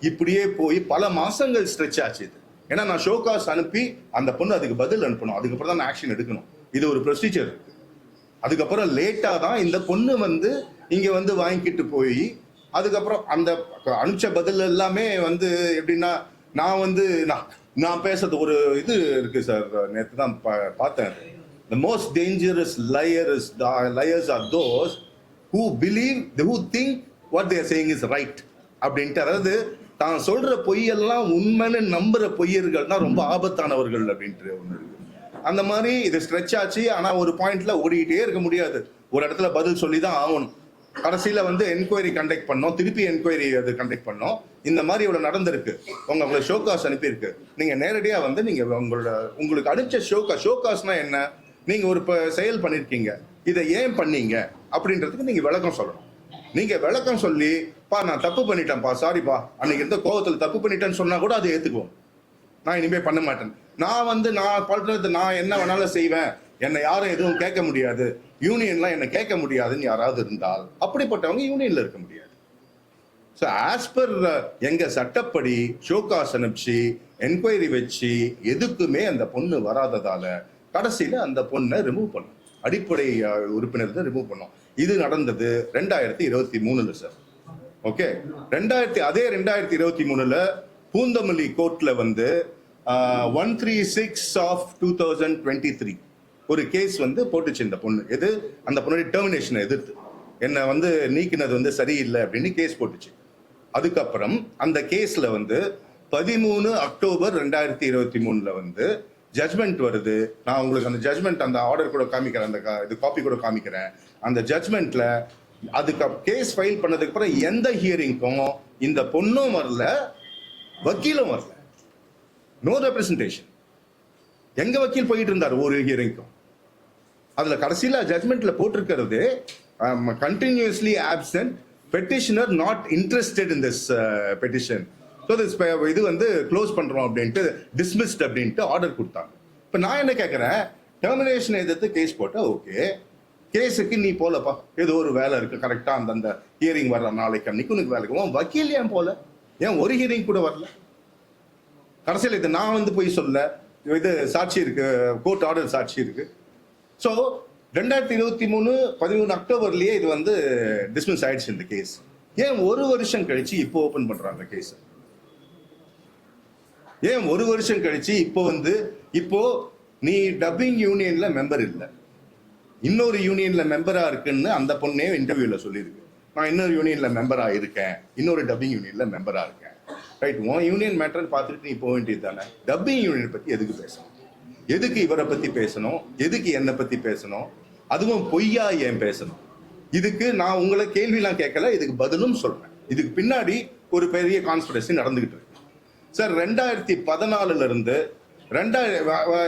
இப்படியே போய் பல மாசங்கள் ஸ்ட்ரெச் ஆச்சு இது. ஏன்னா நான் ஷோகாஸ் அனுப்பி அந்த பொண்ணு அதுக்கு பதில் அனுப்பணும், அதுக்கப்புறம் தான் நான் ஆக்ஷன் எடுக்கணும். இது ஒரு ப்ரொசீஜர் இருக்கு. அதுக்கப்புறம் லேட்டாக தான் இந்த பொண்ணு வந்து இங்கே வந்து வாங்கிக்கிட்டு போய் அதுக்கப்புறம் அந்த அனுப்பிச்ச பதில் எல்லாமே வந்து எப்படின்னா, நான் வந்து நான் பேசுறது ஒரு இது இருக்கு சார், நேற்று தான் பார்த்தேன். The most dangerous liars are those who believe, who think what they are saying is right அப்படின்ட்டு. அதாவது தான் சொல்ற பொய்யெல்லாம் உண்மைன்னு நம்புற பொய்யர்கள் தான் ரொம்ப ஆபத்தானவர்கள் அப்படின்ட்டு ஒன்று இருக்கு. அந்த மாதிரி இது ஸ்ட்ரெச் ஆச்சு. ஆனால் ஒரு பாயிண்ட்ல ஓடிக்கிட்டே இருக்க முடியாது, ஒரு இடத்துல பதில் சொல்லி தான் ஆகணும். கடைசியில வந்து என்கொயரி கண்டக்ட் பண்ணோம், திருப்பி என்கொயரி அது கண்டக்ட் பண்ணோம். இந்த மாதிரி இவ்வளவு நடந்திருக்கு. உங்களை ஷோகாஸ் அனுப்பியிருக்கு. நீங்க நேரடியா வந்து நீங்க உங்களுக்கு அனுப்பிச்ச ஷோகாஸ்னா என்ன, நீங்க ஒரு செயல் பண்ணிருக்கீங்க, இதை ஏன் பண்ணீங்க அப்படின்றதுக்கு நீங்க விளக்கம் சொல்லணும். நீங்க விளக்கம் சொல்லி நான் தப்பு பண்ணிட்டேன்ப்பா, சாரிப்பா, அன்னைக்கு இருந்த கோவத்துல தப்பு பண்ணிட்டேன்னு சொன்னா கூட அதை ஏத்துக்குவோம். நான் இனிமே பண்ண மாட்டேன், நான் பண்றது நான் என்ன வேணாலும் செய்வேன், என்னை யாரும் எதுவும் கேட்க முடியாது, யூனியன்லாம் என்ன கேட்க முடியாதுன்னு யாராவது இருந்தால் அப்படிப்பட்டவங்க யூனியன்ல இருக்க முடியாது. ஸோ ஆஸ் பர் எங்க சட்டப்படி ஷோகாஸ் அனுப்பிச்சு என்கொயரி வச்சு எதுக்குமே அந்த பொண்ணு வராததால கடைசியில அந்த பொண்ணை ரிமூவ் பண்ணோம், அடிப்படை உறுப்பினர் ரிமூவ் பண்ணோம். இது நடந்தது 2023 சார். ஓகே, 2023 பூந்தமல்லி கோர்ட்ல வந்து 136/2023 ஒரு கேஸ் வந்து போட்டுச்சு இந்த பொண்ணு. எது, அந்த பொண்ணுடைய டெர்மினேஷனை எதிர்த்து என்னை வந்து நீக்கினது வந்து சரியில்லை அப்படின்னு கேஸ் போட்டுச்சு. அதுக்கப்புறம் அந்த கேஸ்ல வந்து 13 அக்டோபர் 2023 வந்து ஜட்மெண்ட் வருது. நான் உங்களுக்கு அந்த ஜட்மெண்ட், அந்த ஆர்டர் கூட காமிக்கிறேன், அந்த இது காப்பி கூட காமிக்கிறேன். அந்த ஜட்மெண்ட்ல அதுக்கு கேஸ் ஃபைல் பண்ணதுக்கு அப்புறம் எந்த ஹியரிங்க்கும் இந்த பொண்ணும் வரல, வக்கீலும் வரல, நோ ரெப்ரசன்டேஷன். எங்க வக்கீல் போயிட்டு இருந்தார் ஒரு ஹியரிங்க்கும். அதுல கடைசியில ஜட்மெண்ட்ல போட்டிருக்கிறது continuously absent, petitioner not interested in this petition, so இது வந்து க்ளோஸ் பண்றோம் அப்படின்ட்டு, டிஸ்மிஸ்ட் அப்படின்ட்டு ஆர்டர் கொடுத்தாங்க. இப்போ நான் என்ன கேட்கறேன், டெர்மினேஷன் எதிர்த்து கேஸ் போட்டா ஓகே, கேஸுக்கு நீ போலப்பா, ஏதோ ஒரு வேலை இருக்கு, கரெக்டா அந்த ஹியரிங் வர்ற நாளைக்கு அன்னைக்கு உனக்கு வேலைக்கு வக்கீல் ஏன் போல, ஏன் ஒரு ஹியரிங் கூட வரல? கடைசியில் இது நான் வந்து போய் சொல்ல, இது சாட்சி இருக்கு, கோர்ட் ஆர்டர் சாட்சி இருக்கு. ஸோ 2023 13 அக்டோபர்லயே இது வந்து டிஸ்மிஸ் ஆயிடுச்சு இந்த கேஸ். ஏன் ஒரு வருஷம் கழிச்சு இப்போ ஓபன் பண்றாங்க கேஸ்? ஏன் ஒரு வருஷம் கழிச்சு இப்போ நீ டப்பிங் யூனியன்ல மெம்பர் இல்லை, இன்னொரு யூனியன்ல மெம்பரா இருக்குன்னு அந்த பொண்ணே இன்டர்வியூல சொல்லியிருக்கு. நான் இன்னொரு யூனியன்ல மெம்பரா இருக்கேன், இன்னொரு டப்பிங் யூனியன்ல மெம்பரா இருக்கேன். ரைட், உன் யூனியன் மேட்டர் பார்த்துட்டு நீ போக வேண்டியது தானே. டப்பிங் யூனியன் பத்தி எதுக்கு பேசணும்? எதுக்கு இவரை பத்தி பேசணும்? எதுக்கு என்னை பத்தி பேசணும்? அதுவும் பொய்யா ஏன் பேசணும்? இதுக்கு நான் உங்களை கேள்விலாம் கேட்கல, இதுக்கு பதிலும் சொல்றேன். இதுக்கு பின்னாடி ஒரு பெரிய கான்ஸ்பிரசி நடந்துகிட்டு இருக்கு சார். 2014 இருந்து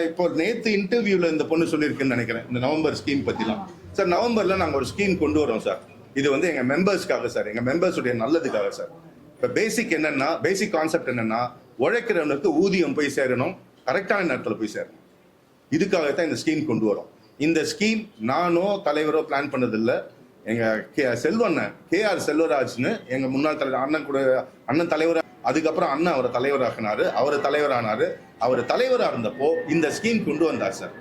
இப்போ நேத்து இன்டர்வியூல இந்த பொண்ணு சொல்லியிருக்குன்னு நினைக்கிறேன், இந்த நவம்பர் ஸ்கீம் பத்திலாம். சார் நவம்பர்ல நாங்க ஒரு ஸ்கீம் கொண்டு வரோம் சார். இது வந்து எங்க மெம்பர்ஸ்க்காக சார், எங்க மெம்பர்ஸுடைய நல்லதுக்காக சார். இப்போ பேசிக் கான்செப்ட் என்னன்னா, உழைக்கிறவனுக்கு ஊதியம் போய் சேரணும், கரெக்டான நேரத்தில் போய் சேரணும். இதுக்காகத்தான் இந்த ஸ்கீம் கொண்டு வரோம். இந்த ஸ்கீம் நானோ தலைவரோ பிளான் பண்ணதில்லை. எங்க செல்வண்ணன் KR செல்வராஜ்னு எங்க முன்னாள் தலைவர் அண்ணன் தலைவர், அதுக்கப்புறம் அண்ணன் அவரை தலைவராக்கினாரு, அவர் தலைவரானாரு. அவர் தலைவராக இருந்தப்போ இந்த ஸ்கீம் கொண்டு வந்தார் சார்.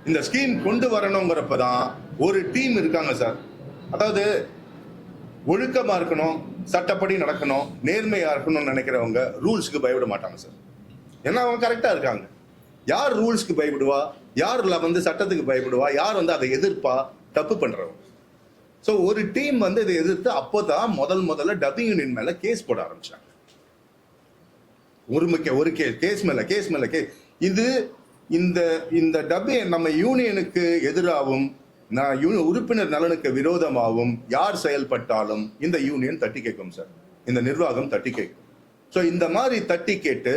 இந்த ஸ்கீம் கொண்டு வரணுங்கிறப்பதான் ஒரு டீம் இருக்காங்க சார். அதாவது ஒழுக்கமா இருக்கணும், சட்டப்படி நடக்கணும், நேர்மையா இருக்கணும்னு நினைக்கிறவங்க ரூல்ஸ்க்கு பயப்பட மாட்டாங்க சார். ஏன்னா அவங்க கரெக்டா இருக்காங்க. யார் ரூல்ஸ்க்கு பயப்படுவா, யார் வந்து சட்டத்துக்கு பயப்படுவா, யார் வந்து அதை எதிர்ப்பா, தப்பு பண்றவங்க. ஸோ ஒரு டீம் வந்து இதை எதிர்த்து அப்போதான் முதல்ல டப்பிங் யூனியன் மேல கேஸ் போட ஆரம்பிச்சாங்க. ஒரு கேஸ் மேல கேஸ். இது இந்த டப்பிங் நம்ம யூனியனுக்கு எதிராகவும் உறுப்பினர் நலனுக்கு விரோதமாகவும் யார் செயல்பட்டாலும் இந்த யூனியன் தட்டி கேட்கும் சார், இந்த நிர்வாகம் தட்டி கேட்கும். ஸோ இந்த மாதிரி தட்டி கேட்டு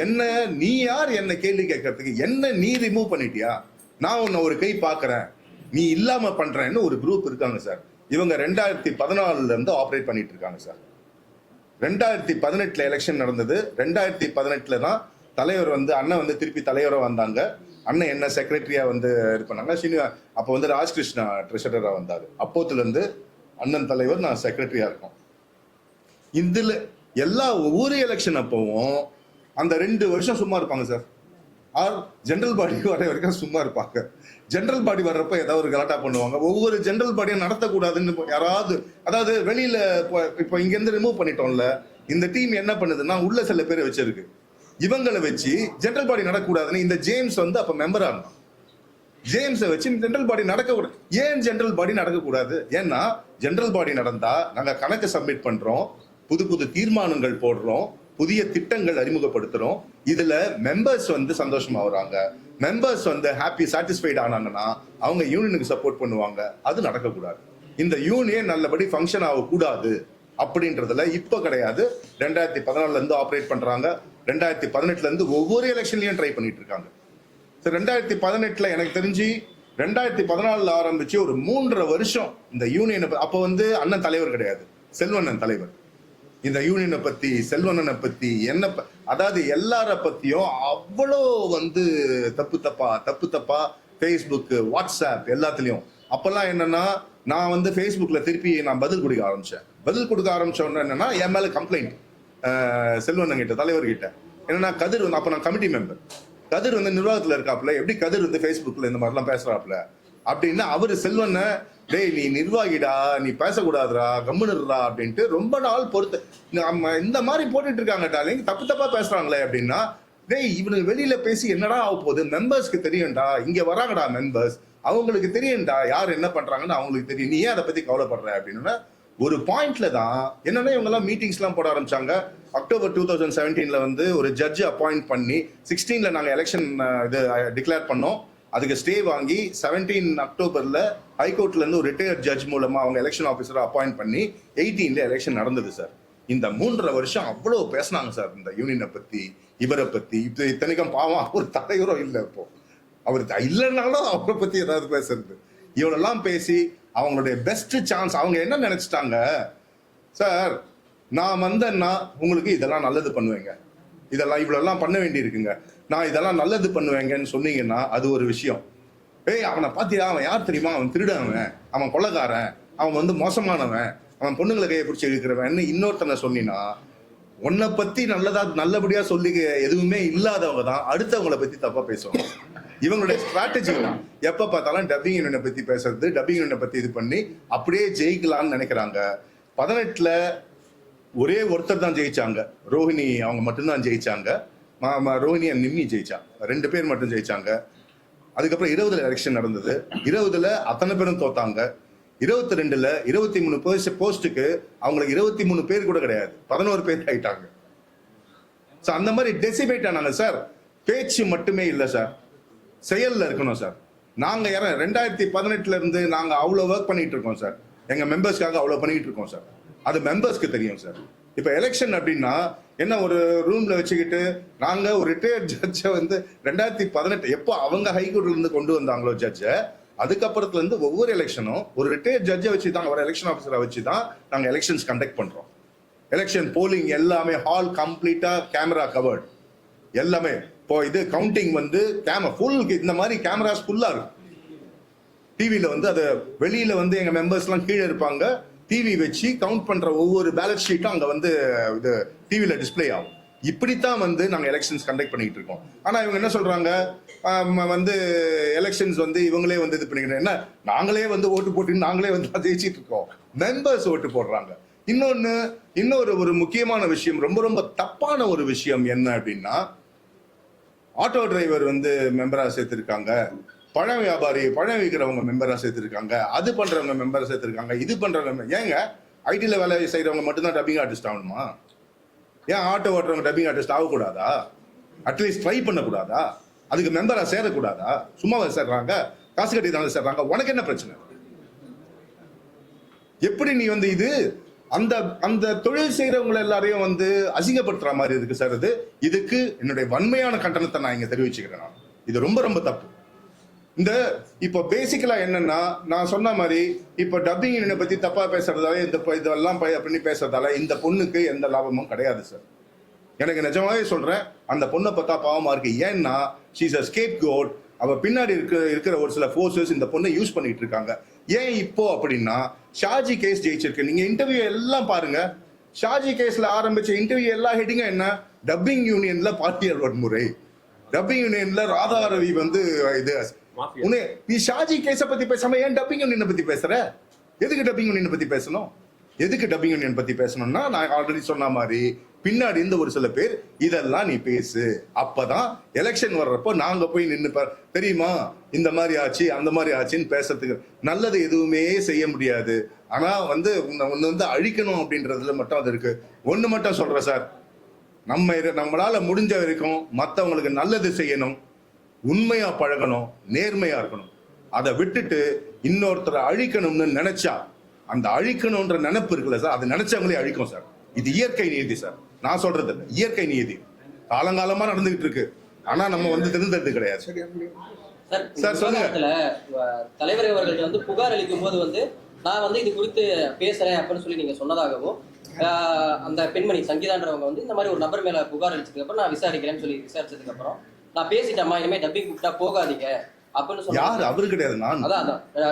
என்ன நீ யார் என்ன கேள்வி கேட்கறதுக்கு, என்ன நீ ரிமூவ் பண்ணிட்டியா, நான் உன்னை ஒரு கை பார்க்கறேன், நீ இல்லாம பண்றேன்னு ஒரு குரூப் இருக்காங்க சார். இவங்க 2014 இருந்து ஆப்ரேட் பண்ணிட்டு இருக்காங்க சார். 2018 எலெக்ஷன் நடந்தது. 2018 தான் தலைவர் வந்து அண்ணன் வந்து திருப்பி தலைவராக வந்தாங்க. அண்ணன் என்ன செக்ரட்டரியா வந்து இது பண்ணாங்க. அப்போ வந்து ராஜ்கிருஷ்ணா ட்ரெஷரரா வந்தாரு. அப்போத்துல இருந்து அண்ணன் தலைவர், நான் செக்ரட்டரியா இருக்கோம். இதுல எல்லா ஒவ்வொரு எலெக்ஷன் அப்பவும் அந்த 2 வருஷம் சும்மா இருப்பாங்க சார். ஆர் ஜெனரல் பாடி வர வரைக்கும் சும்மா இருப்பாங்க. ஜெனரல் பாடி வர்றப்ப ஏதாவது ஒரு கலாட்டா பண்ணுவாங்க. ஒவ்வொரு ஜெனரல் பாடியும் நடத்தக்கூடாதுன்னு யாராவது, அதாவது வெளியில இப்போ இங்க இருந்து ரிமூவ் பண்ணிட்டோம்ல, இந்த டீம் என்ன பண்ணுதுன்னா உள்ள சில பேரை வச்சிருக்கு, இவங்களை வச்சு ஜெனரல் பாடி நடக்கூடாதுன்னு இந்த ஜேம்ஸ் வந்து அப்ப மெம்பரா இருந்தான். ஜேம்ஸை வச்சு ஜெனரல் பாடி நடக்கக்கூடாது. ஏன் ஜெனரல் பாடி நடக்கக்கூடாது? ஏன்னா ஜெனரல் பாடி நடந்தா நாங்க கணக்கு சப்மிட் பண்றோம், புது தீர்மானங்கள் போடுறோம், புதிய திட்டங்கள் அறிமுகப்படுத்துறோம். இதுல மெம்பர்ஸ் வந்து சந்தோஷமா வராங்க, மெம்பர்ஸ் வந்து ஹாப்பி சாட்டிஸ்ஃபைட் ஆனாங்கன்னா அவங்க யூனியனுக்கு சப்போர்ட் பண்ணுவாங்க. அது நடக்கக்கூடாது. இந்த யூனியன் நல்லபடி ஃபங்க்ஷன் ஆகக்கூடாது அப்படின்றதுல இப்போ கிடையாது. 2014 இருந்து ஆப்ரேட் பண்றாங்க. 2018 இருந்து ஒவ்வொரு எலெக்ஷன்லயும் ட்ரை பண்ணிட்டு இருக்காங்க. 2018 எனக்கு தெரிஞ்சு 2014 ஆரம்பிச்சு ஒரு 3.5 வருஷம் இந்த யூனியனை, அப்போ வந்து அண்ணன் தலைவர் கிடையாது, செல்வண்ணன் தலைவர். இந்த யூனியனை பத்தி, செல்வண்ணனை பத்தி, என்ன அதாவது எல்லார பத்தியும் அவ்வளோ வந்து தப்பு தப்பா ஃபேஸ்புக், வாட்ஸ்அப் எல்லாத்துலயும். அப்பெல்லாம் என்னன்னா, நான் வந்து ஃபேஸ்புக்ல திருப்பி நான் பதில் கொடுக்க ஆரம்பிச்சோன்னு என்னன்னா, என் மேல கம்ப்ளைண்ட் செல்வண்ணன் கிட்ட, தலைவர்கிட்ட. என்னன்னா, கதிர் வந்து அப்ப நான் கமிட்டி மெம்பர், கதிர் வந்து நிர்வாகத்துல இருக்காப்புல, எப்படி கதிர் வந்து ஃபேஸ்புக்ல இந்த மாதிரிலாம் பேசுறாப்புல அப்படின்னு அவரு செல்வண்ண, டேய் நீ நிர்வாகிடா, நீ பேசக்கூடாதுடா, கம்முனுடா அப்படின்ட்டு ரொம்ப நாள் பொறுத்து இந்த மாதிரி போட்டுட்டு இருக்காங்க. டாலிங் தப்பா பேசுறாங்களே அப்படின்னா, டேய் இவனுக்கு வெளியில பேசி என்னடா ஆக போகுது, மெம்பர்ஸ்க்கு தெரியும்டா, இங்க வராங்கடா மெம்பர்ஸ், அவங்களுக்கு தெரியும்டா யார் என்ன பண்றாங்கன்னு அவங்களுக்கு தெரியும், நீ ஏன் அதை பத்தி கவலைப்படுற அப்படின்னு ஒரு பாயிண்ட்ல தான் என்னன்னா இவங்க எல்லாம் மீட்டிங்ஸ் எல்லாம் போட ஆரம்பிச்சாங்க. அக்டோபர் 2017 வந்து ஒரு ஜட்ஜ் அப்பாயிண்ட் பண்ணி 16 நாங்க எலெக்ஷன் இது டிக்ளேர் பண்ணோம். அதுக்கு ஸ்டே வாங்கி 17 அக்டோபர்ல ஹைகோர்ட்ல இருந்து ஒரு ரிட்டையர்ட் ஜட்ஜ் மூலமா அவங்க எலெக்ஷன் ஆஃபீஸரை அப்பாயிண்ட் பண்ணி 18 எலெக்ஷன் நடந்தது சார். இந்த 3.5 வருஷம் அவ்வளவு பேசினாங்க சார் இந்த யூனியனை பத்தி, இவரை பத்தி. இப்போ இத்தனைக்கும் பாவம் அவர் தலைவரும் இல்லை, இப்போ அவர் இல்லைன்னாலும் அவரை பத்தி ஏதாவது பேசுறது, இவனெல்லாம் பேசி அவங்களுடைய பெஸ்ட் சான்ஸ். அவங்க என்ன நினைச்சிட்டாங்க சார், நான் வந்தேன்னா உங்களுக்கு இதெல்லாம் நல்லது பண்ணுவேங்க, இதெல்லாம் இவ்வளோலாம் பண்ண வேண்டி இருக்குங்க, நான் இதெல்லாம் நல்லது பண்ணுவேங்கன்னு சொன்னீங்கன்னா அது ஒரு விஷயம். ஏய் அவனை பாத்தியா, அவன் யார் தெரியுமா, அவன் திருடவன், அவன் கொள்ளைக்காரன், அவன் வந்து மோசமானவன், அவன் பொண்ணுங்களை கையை பிடிச்சி இழுக்கிறவன் இன்னொருத்தனை சொன்னீங்கன்னா, உன்னை பத்தி நல்லபடியா சொல்லி எதுவுமே இல்லாதவங்க தான் அடுத்தவங்களை பத்தி தப்பா பேசுவாங்க. இவங்களுடைய ஸ்ட்ராட்டஜி தான் எப்ப பார்த்தாலும் டப்பிங் யூனியனை பத்தி பேசுறது, டப்பிங் யூனியனை பத்தி இது பண்ணி அப்படியே ஜெயிக்கலாம்னு நினைக்கிறாங்க. 18 ஒரே ஒருத்தர் தான் ஜெயிச்சாங்க, ரோஹிணி அவங்க மட்டும்தான் ஜெயிச்சாங்க. ரோஹிணி அண்ட் நிம்மி ஜெயிச்சாங்க, 2 பேர் மட்டும் ஜெயிச்சாங்க. அதுக்கப்புறம் 20 எலெக்ஷன் நடந்தது. 20 அத்தனை பேரும் தோத்தாங்க. 22 23 போஸ்ட்டுக்கு அவங்களுக்கு 23 பேர் கூட கிடையாது, 11 பேர் ஆயிட்டாங்க. அந்த மாதிரி டெசிபேட் ஆனாங்க சார். பேச்சு மட்டுமே இல்லை சார், செயல்ல இருக்கணும் சார். நாங்க 2018 இருந்து நாங்க அவ்வளவு ஒர்க் பண்ணிட்டு இருக்கோம் சார், எங்க மெம்பர்ஸ்க்காக அவ்வளவு பண்ணிட்டு இருக்கோம் சார். அது மெம்பர்ஸ்க்கு தெரியும் சார். இப்ப எலெக்ஷன் அப்படின்னா என்ன, ஒரு ரூம்ல வச்சுக்கிட்டு நாங்க ஒரு ரிட்டையர்ட் ஜட்ஜை வந்து 2018 எப்போ அவங்க ஹைகோர்ட்ல இருந்து கொண்டு வந்தாங்களோ ஜட்ஜை, அதுக்கப்புறத்துல இருந்து ஒவ்வொரு எலெக்ஷனும் ஒரு ரிட்டையர்ட் ஜட்ஜை வச்சு தான், ஒரு எலெக்ஷன் ஆஃபீஸரை வச்சு தான் நாங்க எலெக்ஷன்ஸ் கண்டக்ட் பண்றோம். எலெக்ஷன் போலிங் எல்லாமே ஹால் கம்ப்ளீட்டா கேமரா கவர்ட் எல்லாமே. இப்போ இது கவுண்டிங் வந்து ஃபுல் இந்த மாதிரி கேமராஸ் ஃபுல்லா இருக்கும். டிவியில வந்து அது வெளியில வந்து எங்க மெம்பர்ஸ் எல்லாம் கீழே இருப்பாங்க, டிவி வச்சு கவுண்ட் பண்ற ஒவ்வொரு பேலட் ஷீட்டும் அங்க வந்து இது டிவியில டிஸ்பிளே ஆகும். இப்படித்தான் வந்து நாங்க எலெக்ஷன்ஸ் கண்டக்ட் பண்ணிட்டு இருக்கோம். ஆனா இவங்க என்ன சொல்றாங்க, வந்து எலெக்ஷன்ஸ் வந்து இவங்களே வந்து இது பண்ணிக்கிறேன், என்ன நாங்களே வந்து ஓட்டு போட்டு நாங்களே வந்து ஜெயிச்சிட்டு இருக்கோம், மெம்பர்ஸ் ஓட்டு போடுறாங்க. இன்னொரு முக்கியமான விஷயம், ரொம்ப ரொம்ப தப்பான ஒரு விஷயம் என்ன அப்படின்னா, ஆட்டோ டிரைவர் வந்து மெம்பரா சேர்த்திருக்காங்க, பழம் வியாபாரி பழம் விற்கிறவங்க மெம்பரா சேர்த்திருக்காங்க, அது பண்றவங்க மெம்பரா சேர்த்திருக்காங்க, இது பண்றவங்க. ஏங்க ஐடியில் வேலை செய்யறவங்க மட்டும்தான் டப்பிங் ஆர்டிஸ்ட் ஆகணுமா? ஏன் ஆட்டோ ஓட்டுறவங்க டப்பிங் ஆர்டிஸ்ட் ஆகக்கூடாதா? அட்லீஸ்ட் ட்ரை பண்ணக்கூடாதா? அதுக்கு மெம்பரா சேரக்கூடாதா? சும்மாவை சேர்றாங்க, காசு கட்டி தானே சேர்றாங்க, உனக்கு என்ன பிரச்சனை? எப்படி நீ வந்து இது அந்த தொழில் செய்யறவங்களை எல்லாரையும் வந்து அசிங்கப்படுத்துற மாதிரி இருக்கு சார். இதுக்கு என்னுடைய வன்மையான கண்டனத்தை நான் இங்க தெரிவிச்சுக்கிறேன். இது ரொம்ப ரொம்ப தப்பு. இந்த இப்போ பேசிக்கலா என்னன்னா, நான் சொன்ன மாதிரி இப்போ டப்பிங் யூனியனை பத்தி தப்பா பேசுறதால, இதெல்லாம் பண்ணி பேசுறதால இந்த பொண்ணுக்கு எந்த லாபமும் கிடையாது சார். எனக்கு நிஜமாவே சொல்றேன், அந்த பொண்ணை பார்த்தா பாவமா இருக்கு. ஏன்னா ஷீஸ் அ ஸ்கேப் கோட். அவ பின்னாடி இருக்கிற ஒரு சில ஃபோர்ஸஸ் இந்த பொண்ணை யூஸ் பண்ணிட்டு இருக்காங்க. ஏன் இப்போ அப்படின்னா, ஷாஜி கேஸ் ஜெயிச்சிருக்கு. நீங்க இன்டர்வியூ எல்லாம் பாருங்க, ஷாஜி கேஸ்ல ஆரம்பிச்ச இன்டர்வியூ எல்லா ஹெட்டிங்கும் என்ன, டப்பிங் யூனியன்ல பார்ட்டியல் வன்முறை, டப்பிங் யூனியன்ல ராதா ரவி வந்து இது. நீ ஷாஜி கேஸ பத்தி பேசாம ஏன் டப்பிங் யூனியனை பத்தி பேசுற? எதுக்கு டப்பிங் யூனியனை பத்தி பேசணும்? எதுக்கு டப்பிங் யூனியன் பத்தி பேசணும்னா, நான் ஆல்ரெடி சொன்ன மாதிரி பின்னாடி இருந்து ஒரு சில பேர் இதெல்லாம் நீ பேசு, அப்பதான் எலெக்ஷன் வர்றப்போ நாங்க போய் நின்று தெரியுமா இந்த மாதிரி ஆச்சு அந்த மாதிரி ஆச்சுன்னு பேசுறதுக்கு. நல்லது எதுவுமே செய்ய முடியாது. ஆனா வந்து ஒன்னு வந்து அழிக்கணும் அப்படின்றதுல மட்டும் அது இருக்கு. ஒண்ணு மட்டும் சொல்றேன் சார், நம்மளால முடிஞ்ச வரைக்கும் மற்றவங்களுக்கு நல்லது செய்யணும், உண்மையா பழகணும், நேர்மையா இருக்கணும். அதை விட்டுட்டு இன்னொருத்தரை அழிக்கணும்னு நினைச்சா அந்த அழிக்கணும்ன்ற நினைப்பு இருக்குல்ல சார், அது நினைச்சவங்களே அழிக்கும் சார். இது இயற்கை நியதி சார், நான் சொல்றது இல்லை, இயற்கை நியதி காலங்காலமா நடந்துகிட்டு இருக்கு. ஆனா நம்ம வந்து தெரிந்தது கிடையாது. சார் சொல்லுங்க. தலைவர் அவர்கள் வந்து புகார் அளிக்கும் போது வந்து நான் வந்து இது குறித்து பேசுறேன் அப்படின்னு சொல்லி நீங்க சொன்னதாகவும், அந்த பெண்மணி சங்கீதான்றவங்க வந்து இந்த மாதிரி ஒரு நபர் மேல புகார் அளிச்சதுக்கு அப்புறம் நான் விசாரிக்கிறேன்னு சொல்லி விசாரிச்சதுக்கு அப்புறம் நான் பேசிட்டேம்மா, இனிமே டப்பிங் கூப்பிட்டா போகாதீங்க அப்படின்னு யார் அவரு கிடையாது, நான் அதான்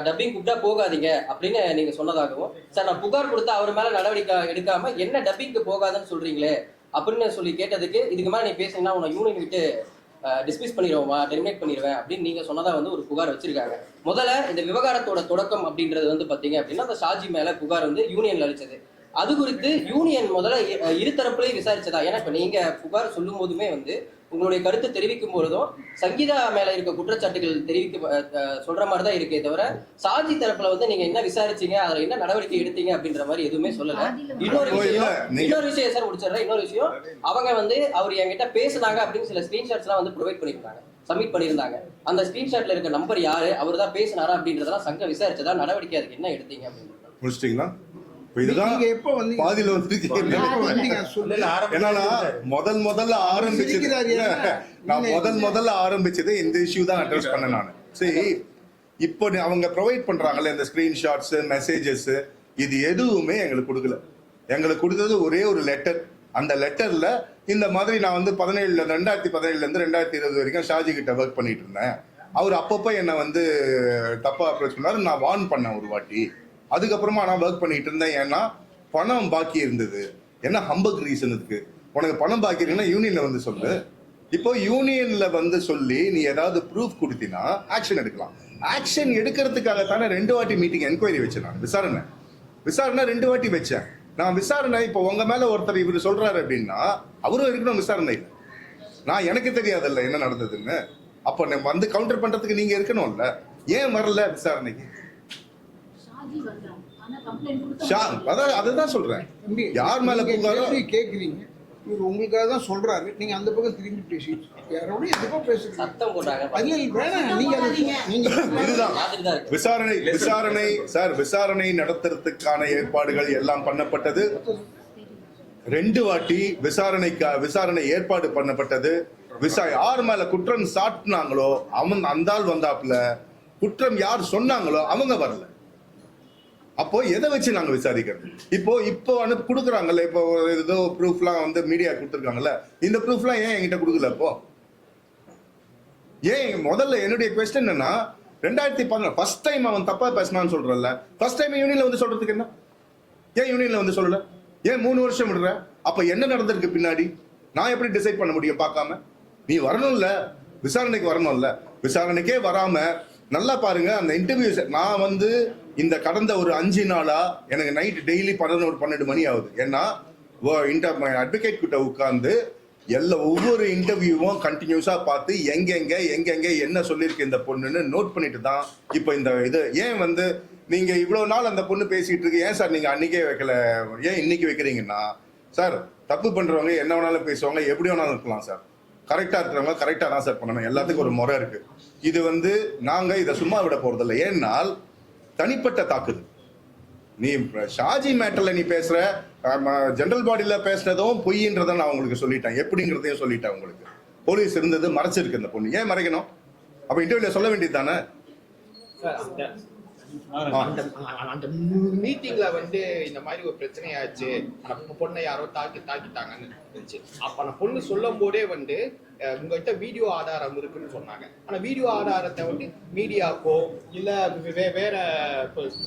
டப்பிங் கூப்பிட்டா போகாதீங்க அப்படின்னு நீங்க சொன்னதாகவும், சார் நான் புகார் கொடுத்தா அவர் மேல நடவடிக்கை எடுக்காம என்ன டப்பிங்க்கு போகாதுன்னு சொல்றீங்களே அப்படின்னு சொல்லி கேட்டதுக்கு, இதுக்கு மேலே நீ பேசுனீங்கன்னா உன்னை யூனியன் விட்டு டிஸ்மிஸ் பண்ணிடுவோமா, டெர்மினேட் பண்ணிடுவேன் அப்படின்னு நீங்க சொன்னதா வந்து ஒரு புகார் வச்சிருக்காங்க. முதல்ல இந்த விவகாரத்தோட தொடக்கம் அப்படின்றது வந்து பாத்தீங்க அப்படின்னா அந்த ஷாஜி மேல புகார் வந்து யூனியன்ல அளிச்சது. அது குறித்து யூனியன் முதல்ல இருதரப்புலையும் விசாரிச்சதா? ஏன்னா இப்ப நீங்க புகார் சொல்லும் போதுமே வந்து உங்களுடைய கருத்து தெரிவிக்கும் பொழுதும் சங்கீதா மேல இருக்க குற்றச்சாட்டுகள் சொல்ற மாதிரி தான் இருக்கே தவிர ஷாஜி தரப்புல வந்து நீங்க என்ன விசாரிச்சீங்க, அதுல என்ன நடவடிக்கை எடுத்தீங்க அப்படின்ற மாதிரி எதுவுமே சொல்லல. இன்னொரு விஷயம் சார் முடிச்சிடுறேன். இன்னொரு விஷயம், அவங்க வந்து அவர் என்கிட்ட பேசுனாங்க அப்படின்னு சில ஸ்கிரீன்ஷாட்ஸ் எல்லாம் வந்து ப்ரொவைட் பண்ணிருந்தாங்க, சப்மிட் பண்ணியிருந்தாங்க. அந்த ஸ்கிரீன்ஷாட்ல இருக்க நம்பர் யாரு, அவர் தான் பேசினாரா அப்படின்றதெல்லாம் சங்கம் விசாரிச்சதா, நடவடிக்கை அதுக்கு என்ன எடுத்தீங்க அப்படின்னு முடிச்சிட்டீங்களா? இதுதான் பாதியில வந்து முதல்ல ஆரம்பிச்சது இந்த இஷ்யூ தான் அட்ரஸ் பண்ண நான். சரி, இப்போ அவங்க ப்ரொவைட் பண்றாங்கல்ல இந்த ஸ்கிரீன்ஷாட்ஸ், மெசேஜஸ், இது எதுவுமே எங்களுக்கு கொடுக்கல. எங்களுக்கு கொடுத்தது ஒரே ஒரு லெட்டர். அந்த லெட்டர்ல இந்த மாதிரி நான் வந்து 2017 இருந்து 2020 வரைக்கும் ஷாஜி கிட்ட ஒர்க் பண்ணிட்டு இருந்தேன். அவர் அப்பப்போ என்னை வந்து தப்பா அப்ரோச் பண்ணாரு. நான் வார்ன் பண்ணேன் ஒரு வாட்டி. அதுக்கப்புறமா நான் ஒர்க் பண்ணிட்டு இருந்தேன். ஏன்னா பணம் பாக்கி இருந்தது. என்ன ஹம்பக் ரீசன் இருக்கு, உனக்கு பணம் பாக்கி இருக்குன்னா யூனியன்ல வந்து சொல்லு. இப்போ யூனியன்ல வந்து சொல்லி நீ ஏதாவது ப்ரூஃப் கொடுத்தீங்கன்னா ஆக்ஷன் எடுக்கலாம். ஆக்ஷன் எடுக்கிறதுக்காகத்தானே 2 வாட்டி மீட்டிங் என்கொயரி வச்சேன். நான் விசாரணை 2 வாட்டி வச்சேன். நான் விசாரணை இப்போ உங்க மேல ஒருத்தர் இவர் சொல்றாரு அப்படின்னா அவரும் இருக்கணும் விசாரணை. நான் எனக்கு தெரியாதல்ல என்ன நடந்ததுன்னு. அப்போ நம்ம வந்து கவுண்டர் பண்றதுக்கு நீங்க இருக்கணும்ல. ஏன் வரல விசாரணைக்கு? அதுதான் சொல்றேன். யார் மேல கேக்குறீங்க, இவர் உங்களுக்காக தான் சொல்றாரு. நீங்க அந்த பக்கம் திரும்பி பேசிட்டு யாரோட எதுக்கோ பேசுறீங்க, சத்தம் போடுறாங்க. இதுதான் விசாரணை சார். விசாரணை நடத்துறதுக்கான ஏற்பாடுகள் எல்லாம் பண்ணப்பட்டது. 2 வாட்டி விசாரணை ஏற்பாடு பண்ணப்பட்டது. யார் மேல குற்றம் சாட்டினாங்களோ அந்த ஆள் வந்தாப்புல, குற்றம் யார் சொன்னாங்களோ அவங்க வரல. அப்போ எதை வச்சு நாங்க விசாரிக்கிறது? இப்போ கொடுக்குறாங்கல்ல, இப்போ ஏதோ ப்ரூஃப்லாம் வந்து மீடியா கொடுத்துருக்காங்கல்ல, இந்த ப்ரூஃப்லாம் ஏன் என்கிட்ட கொடுக்கல? இப்போ ஏன்? முதல்ல என்னுடைய கொஸ்டின் என்னன்னா, 2011 ஃபர்ஸ்ட் டைம் அவன் தப்பா பேசினான்னு சொல்றல, ஃபர்ஸ்ட் டைம் யூனியன்ல வந்து சொல்றதுக்கு என்ன? ஏன் யூனியன்ல வந்து சொல்லல? ஏன் 3 வருஷம் விடுற? அப்ப என்ன நடந்திருக்கு பின்னாடி? நான் எப்படி டிசைட் பண்ண முடியும் பார்க்காம? நீ வரணும்ல, விசாரணைக்கு வரணும்ல. விசாரணைக்கே வராம நல்லா பாருங்க அந்த இன்டர்வியூஸ். நான் வந்து இந்த கடந்த ஒரு 5 நாளா எனக்கு நைட் டெய்லி 11-12 மணி ஆகுது. ஏன்னா அட்வொகேட் கிட்ட உட்கார்ந்து ஒவ்வொரு இன்டர்வியூவும் கண்டினியூஸா பார்த்து எங்கெங்க என்ன சொல்லியிருக்கு இந்த பொண்ணுன்னு நோட் பண்ணிட்டு தான் இப்போ இந்த இது. ஏன் வந்து நீங்க இவ்வளவு நாள் அந்த பொண்ணு பேசிட்டு இருக்கு, ஏன் சார் நீங்க அன்னைக்கே வைக்கல, ஏன் இன்னைக்கு வைக்கிறீங்கன்னா? சார், தப்பு பண்றவங்க என்ன வேணாலும் பேசுவாங்க, எப்படி வேணாலும் இருக்கலாம் சார். கரெக்டா இருக்கிறவங்க கரெக்டா தான் சார் பண்ணணும். எல்லாத்துக்கும் ஒரு முறை இருக்கு. இது வந்து நாங்க இதை சும்மா விட போறதில்லை. ஏன்னால் தனிப்பட்ட தாக்குதல். நீ ஷாஜி மேட்டர்ல நீ பேசுற, ஜெனரல் பாடியில பேசுனதும் பொய்ன்றதை நான் உங்களுக்கு சொல்லிட்டேன், எப்படிங்கிறதையும் சொல்லிட்டேன். உங்களுக்கு போலீஸ் இருந்தது மறைச்சிருக்கு. இந்த பொண்ணு ஏன் மறைக்கணும்? அப்ப இன்டர்வியூல சொல்ல வேண்டியது தானே? அந்த மீட்டிங்ல வந்து இந்த மாதிரி ஒரு பிரச்சனை ஆச்சு, அந்த பொண்ணை யாரோ தாக்கிட்டாங்கன்னு இருந்துச்சு. அப்ப அந்த பொண்ணு சொல்லும் போதே வந்து உங்ககிட்ட வீடியோ ஆதாரம் இருக்குன்னு சொன்னாங்க. ஆனா வீடியோ ஆதாரத்தை வந்து மீடியாக்கோ இல்ல வேற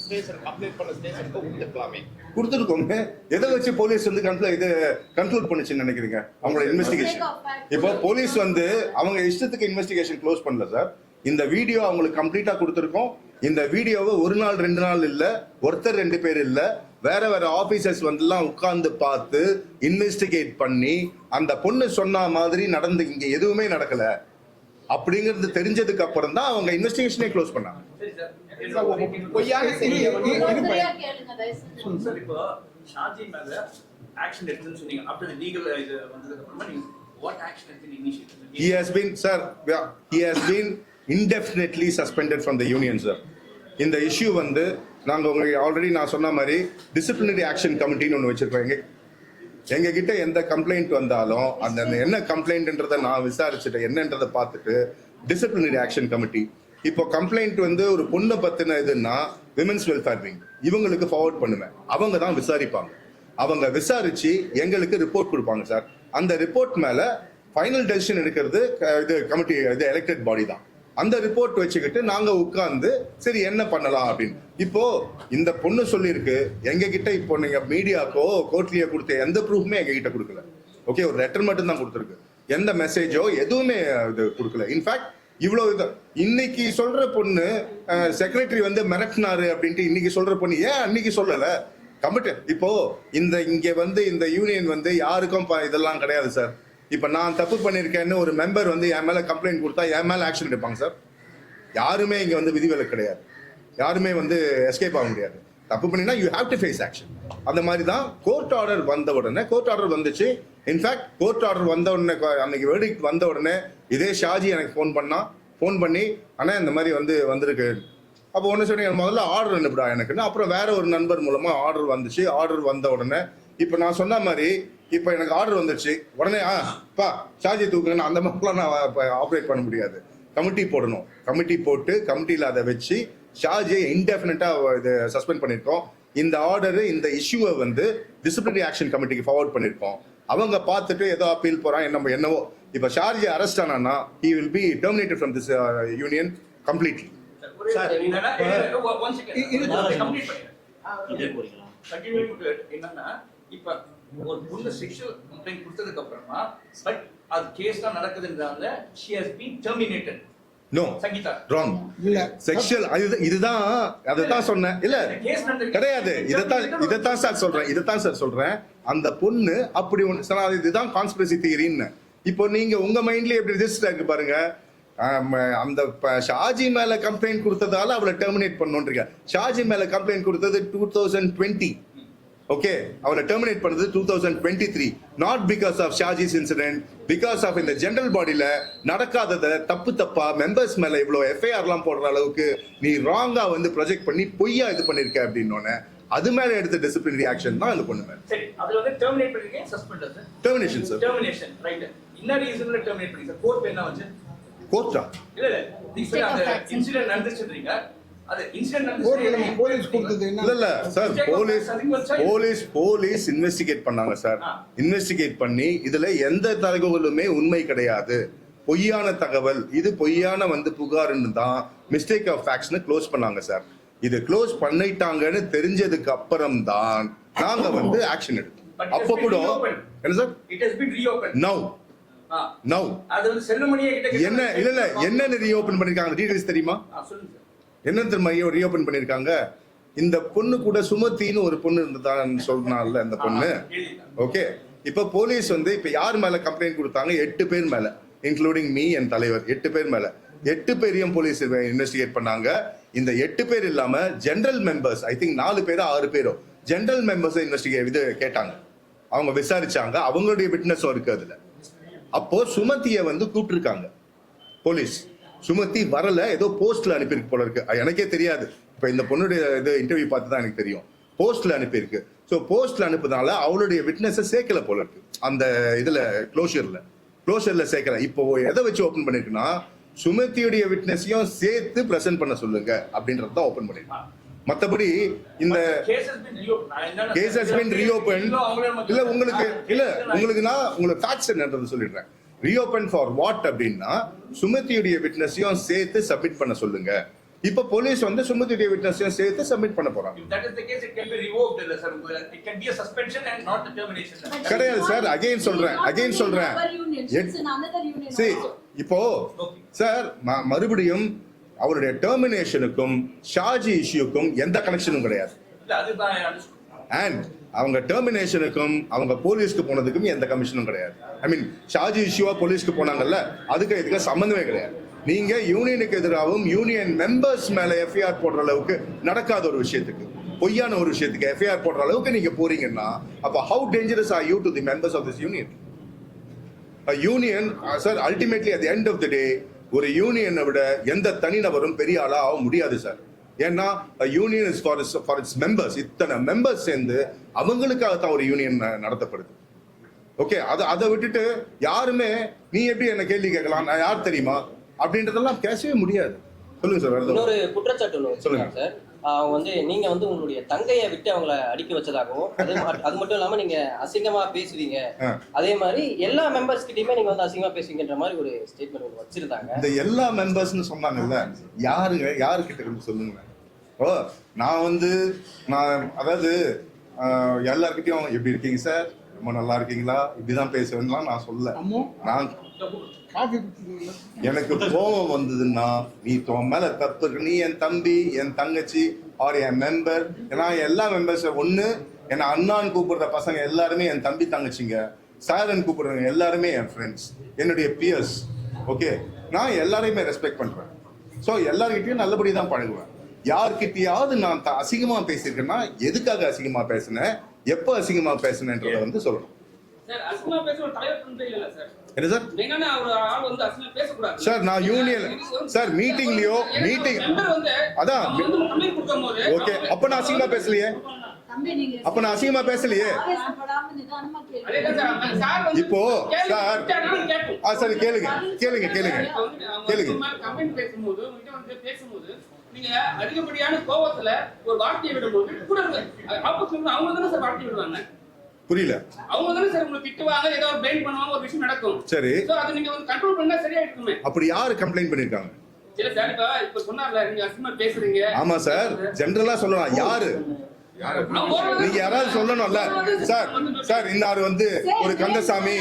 ஸ்டேஷன் கம்ப்ளைண்ட் பண்ண ஸ்டேஷனுக்கோ கொடுத்துருக்கலாமே. கொடுத்துருக்கோங்க. எதை வச்சு போலீஸ் வந்து கன்க்ளூட் பண்ணுச்சுன்னு நினைக்கிறீங்க? அவங்களோட இன்வெஸ்டிகேஷன். இப்போ போலீஸ் வந்து அவங்க இஷ்டத்துக்கு இன்வெஸ்டிகேஷன் க்ளோஸ் பண்ணல சார். இந்த வீடியோ அவங்களுக்கு கம்ப்ளீட்டா கொடுத்துருக்கோம். இந்த வீடியோவை 1 நாள் 2 நாள் இல்ல, ஒருத்தர் 2 பேர் இல்ல, வேற ஆபீசர்ஸ் வந்துலாம் உட்கார்ந்து பார்த்து இன்வெஸ்டிகேட் பண்ணி அந்த பொண்ணு சொன்ன மாதிரி நடந்து இங்க எதுவுமே நடக்கல அப்படிங்கிறது தெரிஞ்சதுக்கு அப்புறம் தான் அவங்க இன்வெஸ்டிகேஷனே க்ளோஸ் பண்ணாங்க. He has been, sir, he has been indefinitely suspended from the union, sir. இந்த இஷ்யூ வந்து நாங்கள் உங்களுக்கு ஆல்ரெடி நான் சொன்ன மாதிரி டிசிப்ளினரி ஆக்ஷன் கமிட்டின்னு ஒன்று வச்சிருக்கோம். எங்ககிட்ட எந்த கம்ப்ளைண்ட் வந்தாலும் அந்த என்ன கம்ப்ளைண்ட்ன்றதை நான் விசாரிச்சுட்டு என்னன்றதை பார்த்துட்டு டிசிப்ளினரி ஆக்ஷன் கமிட்டி. இப்போ கம்ப்ளைண்ட் வந்து ஒரு பொண்ணை பத்தின இதுன்னா விமென்ஸ் வெல்ஃபேர் விங் இவங்களுக்கு ஃபார்வர்ட் பண்ணுவேன். அவங்க தான் விசாரிப்பாங்க. அவங்க விசாரிச்சு எங்களுக்கு ரிப்போர்ட் கொடுப்பாங்க சார். அந்த ரிப்போர்ட் மேல ஃபைனல் டெசிஷன் எடுக்கிறது இது கமிட்டி, இது எலெக்டட் பாடி தான். அந்த ரிப்போர்ட் வச்சுக்கிட்டு நாங்க உட்கார்ந்து சரி என்ன பண்ணலாம் அப்படின்னு. இப்போ இந்த பொண்ணு சொல்லியிருக்கு எங்க கிட்ட, இப்போ நீங்க மீடியாக்கோ கோர்ட்லயோ கொடுத்த எந்த ப்ரூஃப்மே எங்க கிட்ட கொடுக்கல. ஓகே, ஒரு லெட்டர் மட்டும் தான் கொடுத்துருக்கு. எந்த மெசேஜோ எதுவுமே இது கொடுக்கல. இன்ஃபேக்ட் இவ்வளவு இது இன்னைக்கு சொல்ற பொண்ணு செக்ரட்டரி வந்து மிரட்டினாரு அப்படின்ட்டு இன்னைக்கு சொல்ற பொண்ணு ஏன் அன்னைக்கு சொல்லல? கமிட்டி இப்போ இங்க வந்து இந்த யூனியன் வந்து யாருக்கும் இதெல்லாம் கிடையாது சார். இப்ப நான் தப்பு பண்ணிருக்கேன்னு ஒரு மெம்பர் வந்து என் மேல கம்ப்ளைண்ட் கொடுத்தா என் மேல ஆக்ஷன் எடுப்பாங்க சார். யாருமே இங்க வந்து விதிவிலக்கு கிடையாது. யாருமே வந்து எஸ்கேப் ஆக முடியாது. தப்பு பண்ணினா you have to face action. அந்த மாதிரி தான் கோர்ட் ஆர்டர் வந்த உடனே, கோர்ட் ஆர்டர் வந்துச்சு. இன்ஃபேக்ட் கோர்ட் ஆர்டர் வந்த உடனே, அன்னைக்கு வெர்டிக்ட் வந்த உடனே இதே ஷாஜி எனக்கு ஃபோன் பண்ணி அண்ணா இந்த மாதிரி வந்திருக்கு. அப்போ ஒன்று சொன்னீங்க முதல்ல ஆர்டர் அனுப்பிடா எனக்குன்னு. அப்புறம் வேற ஒரு நண்பர் மூலமா ஆர்டர் வந்துச்சு. ஆர்டர் வந்த உடனே இப்போ நான் சொன்ன மாதிரி இப்போ எனக்கு ஆர்டர் வந்துருச்சு உடனே பா ஷாஜி தூக்குங்கன்னு அந்த மாதிரிலாம் நான் ஆப்ரேட் பண்ண முடியாது. கமிட்டி போடணும். கமிட்டி போட்டு கமிட்டியில் அதை வச்சு ஷாஜியை இன்டெஃபினட்டா இது சஸ்பெண்ட் பண்ணியிருக்கோம். இந்த ஆர்டரு இந்த இஷ்யூவை வந்து டிசிப்ளினரி ஆக்ஷன் கமிட்டிக்கு ஃபார்வர்ட் பண்ணியிருக்கோம். அவங்க பார்த்துட்டு ஏதோ அப்பீல் போறான் என்னவோ. இப்போ ஷாஜி அரெஸ்ட் ஆனான்னா he will be terminated from this union completely. என்னன்னா இப்ப ஒரு பொண்ணு செக்ஷுவல் கம்ப்ளைண்ட் கொடுத்ததுக்கு அப்புறமா பட் அது கேஸ் தான் நடக்குதுன்றாங்க. she has been terminated. No, Sangeetha wrong. இல்ல செக்ஷுவல் இதுதான் அதான் சொன்னேன். இல்ல கிடையாது. இதைத்தான் சார் சொல்றேன். அந்த பொண்ணு அப்படி ஒன்று சார், இதுதான் கான்ஸ்பிரசி தியரின்னு. இப்போ நீங்க உங்க மைண்ட்லயே எப்படி ரெஜிஸ்டர் ஆகி பாருங்க. அந்த ஷாஜி மேல கம்ப்ளைண்ட் கொடுத்ததால அவளை டெர்மினேட் பண்ணணும்ன்றீங்க. ஷாஜி மேல கம்ப்ளைண்ட் கொடுத்தது 2020. ஓகே, அவளை டெர்மினேட் பண்ணது 2023. Not because of Shaji's incident, because of இந்த ஜெனரல் பாடியில நடக்காததை தப்பா மெம்பர்ஸ் மேல இவ்வளவு எஃப்ஐஆர்லாம் போடுற அளவுக்கு நீ ராங்கா வந்து ப்ரொஜெக்ட் பண்ணி பொய்யா இது பண்ணிருக்க அப்படின்னு அது மேல எடுத்த டிசிப்ளினரி ஆக்ஷன் தான் அந்த பொண்ணு மேல. சரி, அதுல வந்து டெர்மினேட் பண்ணிருக்கீங்க, suspend sir. Termination sir. Termination right. என்ன ரீசன்ல டெர்மினேட் பண்ணீங்க சார்? கோர்ட் என்ன வந்து? கோர்ட்டா? இல்ல நீங்க அந்த இன்சிடென்ட் நடந்துச்சுன்றீங்க. அது இன்சிடென்ட் நடந்துச்சு. போலீஸ் கொடுத்தது என்ன? இல்ல சார், போலீஸ் இன்வெஸ்டிகேட் பண்ணாங்க சார். இன்வெஸ்டிகேட் பண்ணி இதுல எந்த தகவலுமே உண்மை கிடையாது, பொய்யான தகவல், இது பொய்யான வந்து புகார்னு தான் மிஸ்டேக் ஆஃப் ஃபேக்ட்ஸ்னு க்ளோஸ் பண்ணாங்க சார். இது க்ளோஸ் பண்ணிட்டாங்கன்னு தெரிஞ்சதுக்கு அப்புறம் தான் நாங்க வந்து ஆக்ஷன் எடுத்தோம். அப்போ கூட என்ன sir, it has been reopen நவ அது வந்து செல்லுமணியே கிட்ட என்ன இல்ல என்னன்னு ரீஓபன் பண்ணிருக்காங்க டீடைல்ஸ் தெரியுமா? சொல்லுங்க சார். என்ன தெரியுமா ரீஓபன் பண்ணிருக்காங்க? இந்த பொண்ணு கூட சுமத்தின்னு ஒரு பொண்ணு இருந்ததான்னு சொல்றாங்கல்ல அந்த பொண்ணு. ஓகே, இப்ப போலீஸ் வந்து இப்ப யார் மேல கம்ப்ளைண்ட் கொடுத்தாங்க? 8 பேர் மேல, இன்க்ளூடிங் மீ என் தலைவர். 8 பேர் மேல, 8 பேரையும் போலீஸ் இன்வெஸ்டிகேட் பண்ணாங்க. இந்த 8 பேர் இல்லாம ஜெனரல் மெம்பர்ஸ், ஐ திங்க் 4 பேரோ 6 பேரோ ஜெனரல் மெம்பர்ஸ் இன்வெஸ்டிகேட் இது கேட்டாங்க. அவங்க விசாரிச்சாங்க. அவங்களுடைய விட்னஸும் இருக்கு அதுல. அப்போ சுமத்திய வந்து கூப்பிட்டுருக்காங்க போலீஸ். சுமத்தி வரல, ஏதோ போஸ்ட்ல அனுப்பியிருக்கு போல இருக்கு. எனக்கே தெரியாது. இப்ப இந்த பொண்ணுடைய இது இன்டர்வியூ பார்த்து தான் எனக்கு தெரியும். போஸ்ட்ல அனுப்பியிருக்கு. ஸோ போஸ்ட்ல அனுப்புனால அவளுடைய விட்னஸை சேர்க்கல போல இருக்கு அந்த இதுல க்ளோஷர்ல சேர்க்கல. இப்போ எதை வச்சு ஓபன் பண்ணிருக்குன்னா சுமத்தியுடைய விட்னஸையும் சேர்த்து பிரசன்ட் பண்ண சொல்லுங்க அப்படின்றத ஓபன் பண்ணிருக்காங்க. மத்தபடி இந்த கேஸ் ஹஸ் பீன் ரீஓபன். இல்ல உங்களுக்கு நான் உங்களுக்கு ஃபேக்ட்ஸ் என்னன்றது சொல்லிடுறேன். ரீஓபன் ஃபார் வாட் அப்படின்னா சுமதியுடைய விட்னஸையும் சேர்த்து சப்மிட் பண்ண சொல்லுங்க. இப்ப போலீஸ் வந்து சுமதியுடைய விட்னஸையும் சேர்த்து சப்மிட் பண்ண போறாங்க. கிடையாது சார், அகைன் சொல்றேன். இப்போ சார் மறுபடியும் அவருடைய டெர்மினேஷனுக்கும் ஷாஜி இஷ்யூக்கும் எந்த கனெக்ஷனும் கிடையாது. அண்ட் அவங்க டெர்மினேஷனுக்கும் அவங்க போலீஸ்க்கு போனதுக்கும் எந்த கமிஷனும் கிடையாது. ஐ மீன் ஷாஜி இஷ்யூவா போலீஸ்க்கு போனாங்கல்ல, அதுக்கு இதுக்கு சம்பந்தமே கிடையாது. நீங்க யூனியனுக்கு எதிராகவும் யூனியன் மெம்பர்ஸ் மேல எஃப்ஐஆர் போடுற அளவுக்கு நடக்காத ஒரு விஷயத்துக்கு, பொய்யான ஒரு விஷயத்துக்கு எஃப்ஐஆர் போடுற அளவுக்கு நீங்க போறீங்கன்னா அப்ப how dangerous are you to the members of this union? Union sir ultimately at the end of the day ஒரு யூனியனை விட எந்த தனிநபரும் பெரிய ஆளா ஆக முடியாது சார். ஏன்னா union is for it's members. இத்தனை மெம்பர்ஸ் சேர்ந்து அவங்களுக்காகத்தான் ஒரு யூனியன் நடத்தப்படுது. ஓகே, அதை விட்டுட்டு யாருமே நீ எப்படி என்ன கேள்வி கேட்கலாம், நான் யார் தெரியுமா அப்படின்றதெல்லாம் பேசவே முடியாது. சொல்லுங்க சார். இன்னொரு குற்றச்சாட்டு ஒன்று சொல்லுங்க சார். அவங்க நீங்க உங்களுடைய தங்கையை விட்டு அவங்கள அடிக்க வச்சதாகவும் அது மட்டும் இல்லாம நீங்க அசிங்கமா பேசுவீங்க, அதே மாதிரி எல்லா மெம்பர்ஸ் கிட்டயுமே நீங்க அசிங்கமா பேசுவீங்கன்ற மாதிரி ஒரு ஸ்டேட்மெண்ட் ஒன்று வச்சிருந்தாங்க. இந்த எல்லா மெம்பர்ஸ்னு சொன்னாங்கல்ல, யாருக்கிட்ட இருந்து சொல்லுங்க. ஓ நான் அதாவது எல்லார்கிட்டையும் எப்படி இருக்கீங்க சார், ரொம்ப நல்லா இருக்கீங்களா, இப்படிதான் பேசுவேன்லாம் நான் சொல்ல. நான் எனக்கு கோபம் வந்ததுன்னா நீ உன் மேல தப்பு இருக்கு, நீ என் தம்பி என் தங்கச்சி ஆர் என் மெம்பர், ஏன்னா எல்லா மெம்பர்ஸ் ஒண்ணு என்ன அண்ணான்னு கூப்பிடுற பசங்க எல்லாருமே என் தம்பி தங்கச்சிங்க, சாரன் கூப்பிடுறவங்க எல்லாருமே என் ஃப்ரெண்ட்ஸ், என்னுடைய பியர்ஸ். ஓகே, நான் எல்லாரையுமே ரெஸ்பெக்ட் பண்றேன். ஸோ எல்லார்கிட்டையும் நல்லபடி தான் பழகுவேன். யார்கிட்டயாவது நான் அசிங்கமா பேசியிருக்கேன்னா எதுக்காக அசிங்கமா பேசினேன், எப்போ அசிங்கமா பேசினேன்றதை சொல்லணும். என்ன சார்? சார் நான் யூனியன் சார் மீட்டிங் அதான் ஓகே, அப்ப நான் அசிங்கமா பேசலையே, இப்போ சார் கேளுங்க. நீங்க அதிகப்படியான கோபத்துல ஒரு வார்த்தையை விடும்போது கூட ஆப்போசிட்ல அவங்க தானே சார் வார்த்தை விடுவாங்க. புரியல. அவங்க தானே சார் உங்களுக்கு திட்டுவாங்க, ஏதோ ஒரு பிளேம் பண்ணுவாங்க, ஒரு விஷயம் நடக்கும். சரி, சோ அது நீங்க கண்ட்ரோல் பண்ணா சரியா இருக்குமே. அப்படி யாரு கம்ப்ளைண்ட் பண்ணிருக்காங்க? இல்ல சார், இப்ப சொன்னார்ல நீங்க அசிங்கமா பேசுறீங்க. ஆமா சார், ஜெனரலா சொல்லலாம். யாரு நீங்க யாராவது சொல்லணும்ல சார் இந்த ஆறு ஒரு கந்தசாமி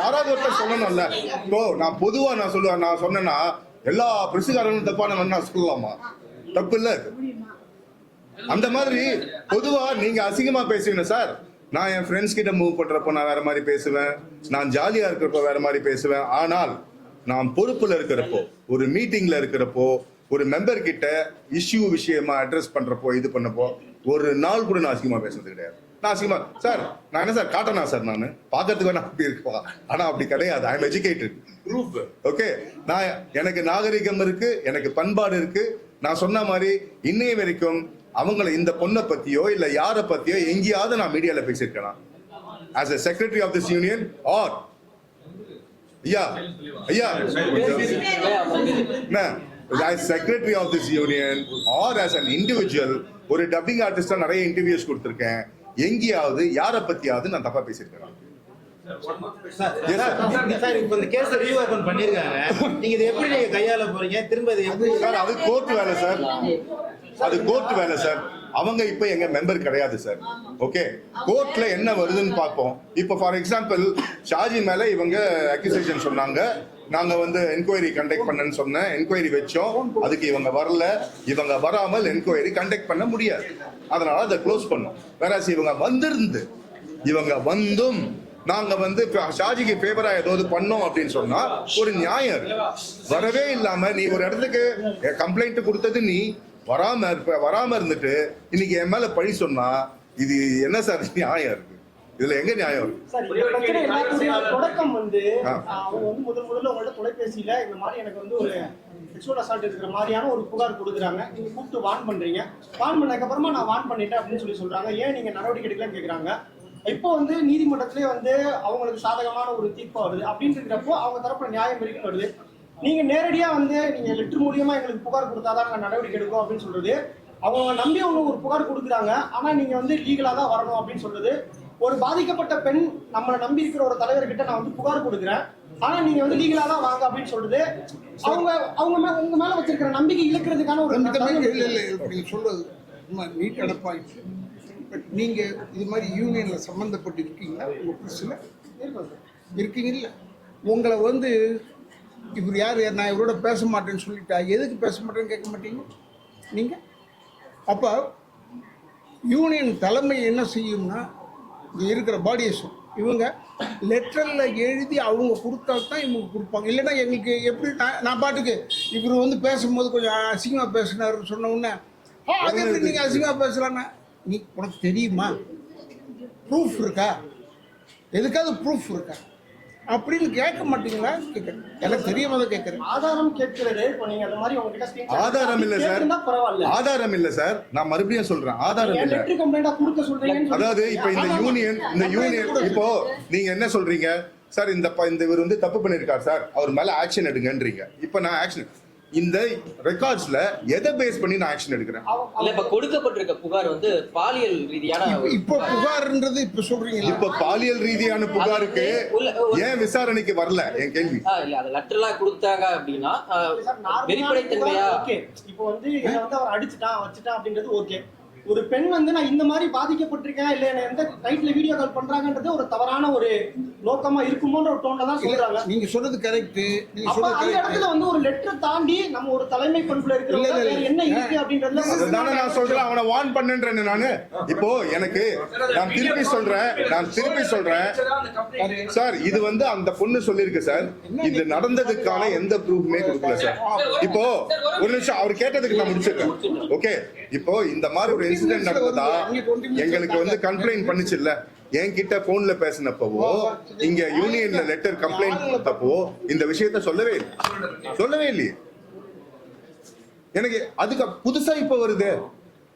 யாராவது ஒருத்தர் சொல்லணும்ல. இப்போ நான் பொதுவா நான் சொன்னேன்னா எல்லா பிரசுகாரங்களும் தப்பான நான் சொல்லலாமா? தப்பு இல்ல. அந்த மாதிரி பொதுவா நீங்க அசிங்கமா பேசுவீங்க சார். நான் என் ஃப்ரெண்ட்ஸ் கிட்ட மூவ் பண்றப்போ நான் வேற மாதிரி பேசுவேன், நான் ஜாலியா இருக்கிறப்போ வேற மாதிரி பேசுவேன். ஆனால் நான் பொறுப்புல இருக்கிறப்போ, ஒரு மீட்டிங்ல இருக்கிறப்போ, ஒரு மெம்பர் கிட்ட இஷ்யூ விஷயமா அட்ரஸ் பண்றப்போ, இது பண்ணப்போ ஒரு நாள் கூட நான் அசிங்கமா பேசுறது கிடையாது. நான் அசிங்கமா சார் நான் என்ன சார் காட்டனா சார், நான் பாக்கிறதுக்கு வேணா அப்படி இருப்பா, ஆனா அப்படி கிடையாது. I am educated. ஓகே, நான் எனக்கு நாகரிகம் இருக்கு, எனக்கு பண்பாடு இருக்கு. நான் சொன்ன மாதிரி இன்னைய வரைக்கும் அவங்கள இந்த பொண்ணை பத்தியோ இல்ல யாரை பத்தியோ எங்கேயாவது நான் மீடியால பேசியிருக்கேன் as a secretary of this union or as secretary of this union or as an individual ஒரு டப்பிங் ஆர்டிஸ்டா நிறைய இன்டர்வியூஸ் கொடுத்திருக்கேன். எங்கேயாவது யாரை பத்தியாவது நான் தப்பா பேசியிருக்கேன்? சார் இப்போ இந்த கேஸ் ரீஓபன் பண்ணிருக்காங்க, நீங்க இதை எப்படி நீங்க கையாள போறீங்க? திரும்ப இது எப்படி சார்? அது கோர்ட் வேலை சார், அது கோர்ட் வேலை சார். அவங்க இப்ப எங்க மெம்பர் கிடையாது சார். ஓகே, கோர்ட்ல என்ன வருதுன்னு பார்ப்போம். இப்போ ஃபார் எக்ஸாம்பிள் ஷாஜி மேல இவங்க அக்யூசேஷன் சொன்னாங்க, நாங்க என்கொயரி கண்டக்ட் பண்ணன்னு சொன்னேன், என்கொயரி வச்சோம், அதுக்கு இவங்க வரல. இவங்க வராமல் என்கொயரி கண்டக்ட் பண்ண முடியாது, அதனால அதை க்ளோஸ் பண்ணோம். வேற இவங்க வந்தும் நாங்க ஷாஜிக்கு ஃபேவரா ஏதாவது பண்ணோம் அப்படின்னு சொன்னா ஒரு நியாயம் வரவே இல்லாம நீ ஒரு இடத்துக்கு கம்ப்ளைண்ட் கொடுத்தது நீ வராம இருந்துட்டு இன்னைக்கு என் மேல பழி சொன்னா இது என்ன சார் நியாயம் இருக்கு? இதுல எங்க நியாயம் இருக்கு? தொடக்கம் அவங்க முதல்ல உங்கள்ட்ட தொலைபேசியில இந்த மாதிரி எனக்கு ஒரு செக்சுவல் அசால்ட் இருக்கிற மாதிரியான ஒரு புகார் கொடுக்குறாங்க. நீங்க கூப்பிட்டு வார்ன் பண்றீங்க. வார்ன் பண்ணதுக்கு அப்புறமா நான் வார்ன் பண்ணிட்டேன் அப்படின்னு சொல்றாங்க. ஏன் நீங்க நடவடிக்கை எடுக்கலன்னு கேக்குறாங்க. இப்போ நீதிமன்றத்திலே அவங்களுக்கு சாதகமான ஒரு தீர்ப்பு வருது அப்படின்னு இருக்கிறப்போ அவங்க தரப்புல நியாயம் வரைக்கும் வருது. நீங்க நேரடியா நீங்க லெட்டர் மூலியமா எங்களுக்கு புகார் கொடுத்தாதான் நாங்க நடவடிக்கை எடுக்கும் அப்படின்னு சொல்றது. அவங்க நம்பி அவங்க ஒரு புகார் கொடுக்குறாங்க, ஆனா நீங்க லீகலா தான் வரணும் அப்படின்னு சொல்றது. ஒரு பாதிக்கப்பட்ட பெண் நம்மளை நம்பி இருக்கிற ஒரு தலைவர்கிட்ட நான் புகார் கொடுக்குறேன், ஆனா நீங்க லீகலா தான் வாங்க அப்படின்னு சொல்றது. அவங்க உங்க மேல வச்சிருக்கிற நம்பிக்கை இழக்கிறதுக்கான ஒரு நீங்க சொல்றது நீட் அடப்பாயிடுச்சு. பட் நீங்க இது மாதிரி யூனியன்ல சம்பந்தப்பட்டு இருக்கீங்களா? உங்க பிரச்சனை இருக்கீங்க இல்ல? உங்களை இவர் யார், நான் இவரோட பேச மாட்டேன்னு சொல்லிட்டா எதுக்கு பேச மாட்டேன்னு கேட்க மாட்டீங்க நீங்க? அப்போ யூனியன் தலைமை என்ன செய்யும்னா, இங்கே இருக்கிற பாடிஸ் இவங்க லெட்டரில் எழுதி அவங்க கொடுத்தால்தான் இவங்க கொடுப்பாங்க. இல்லைன்னா எங்களுக்கு எப்படி நான் பாட்டுக்கு இவர் பேசும்போது கொஞ்சம் அசிங்கமாக பேசினார் சொன்ன உடனே அது எப்படி நீங்கள் அசிங்கமாக பேசலான்னா, நீ உனக்கு தெரியுமா? ப்ரூஃப் இருக்கா? எதுக்காவது ப்ரூஃப் இருக்கா? அப்படின்னு கேட்க மாட்டீங்களா? கேட்குறேன், எனக்கு தெரியாம தான் கேட்குறேன். ஆதாரம் கேட்கிறது இப்போ நீங்க அந்த மாதிரி உங்ககிட்ட screenshot ஆதாரம் இல்ல சார், கேட்டிருந்தா பரவாயில்ல. ஆதாரம் இல்ல சார், நான் மறுபடியும் சொல்றேன், ஆதாரம் நீங்க இல்ல. லெட்டர் கம்ப்ளைண்டா கொடுக்க சொல்றீங்கன்னு அதாவது இப்ப இந்த ஆதாரம் யூனியன் இப்போ நீங்க என்ன சொல்றீங்க சார், இந்த இவர் வந்து தப்பு பண்ணிருக்கார் சார், அவர் மேல ஆக்ஷன் எடுங்கன்றீங்க. இப்ப நான் ஆக்ஷன் இந்த ரெக்கார்ட்ஸ்ல எதை பேஸ் பண்ணி நான் ஆக்ஷன் எடுக்கிறேன்? இல்ல இப்ப கொடுக்கப்பட்டிருக்க புகார் வந்து பாலியல் ரீதியான இப்போ புகார்ன்றது இப்ப சொல்றீங்க. இப்ப பாலியல் ரீதியான புகாருக்கு ஏன் விசாரணைக்கு வரல என் கேள்வி. இல்ல அது லெட்டர்லாம் கொடுத்தாங்க அப்படின்னா வெளிப்படைத்தன்மையா ஓகே. இப்போ வந்து இதை வந்து அவர் அடிச்சுட்டான் வச்சுட்டான் அப்படின்றது ஓகே. ஒரு பெண் வந்து நான் இந்த மாதிரி பாதிக்கப்பட்டிருக்கேன் இல்ல என்ன எந்த டைட்டில் வீடியோ கால் பண்றாங்கன்றது ஒரு தவறான ஒரு நோக்கமா இருக்குமோன்ற ஒரு டோன்ல தான் சொல்றாங்க. நீங்க சொல்றது கரெக்ட். நீங்க அப்ப சொல்றது அந்த இடத்துல வந்து ஒரு லெட்டர் தாண்டி நம்ம ஒரு தலைமை பண்புல இருக்கிற என்ன இருக்கு அப்படின்றதுல அதுதானே நான் சொல்றேன், அவனை வார்ன் பண்ணுன்றேன் நானு. இப்போ எனக்கு நான் திருப்பி சொல்றேன் சார், இது வந்து அந்த பொண்ணு சொல்லிருக்கு சார், இது நடந்ததுக்கான எந்த ப்ரூஃப்மே கொடுக்கல சார். இப்போ ஒரு நிமிஷம் அவர் கேட்டதுக்கு நான் முடிச்சிருக்கேன். ஓகே, இப்போ இந்த மாதிரி ஒரு இன்சிடென்ட் நடந்ததா எங்களுக்கு வந்து கம்ப்ளைண்ட் பண்ணுச்சு இல்ல, என்கிட்ட போன்ல பேசினப்பவோ இங்க யூனியன்ல லெட்டர் கம்ப்ளைண்ட் கொடுத்தப்போ இந்த விஷயத்த சொல்லவே இல்லையே. எனக்கு அதுக்கு புதுசா இப்ப வருது,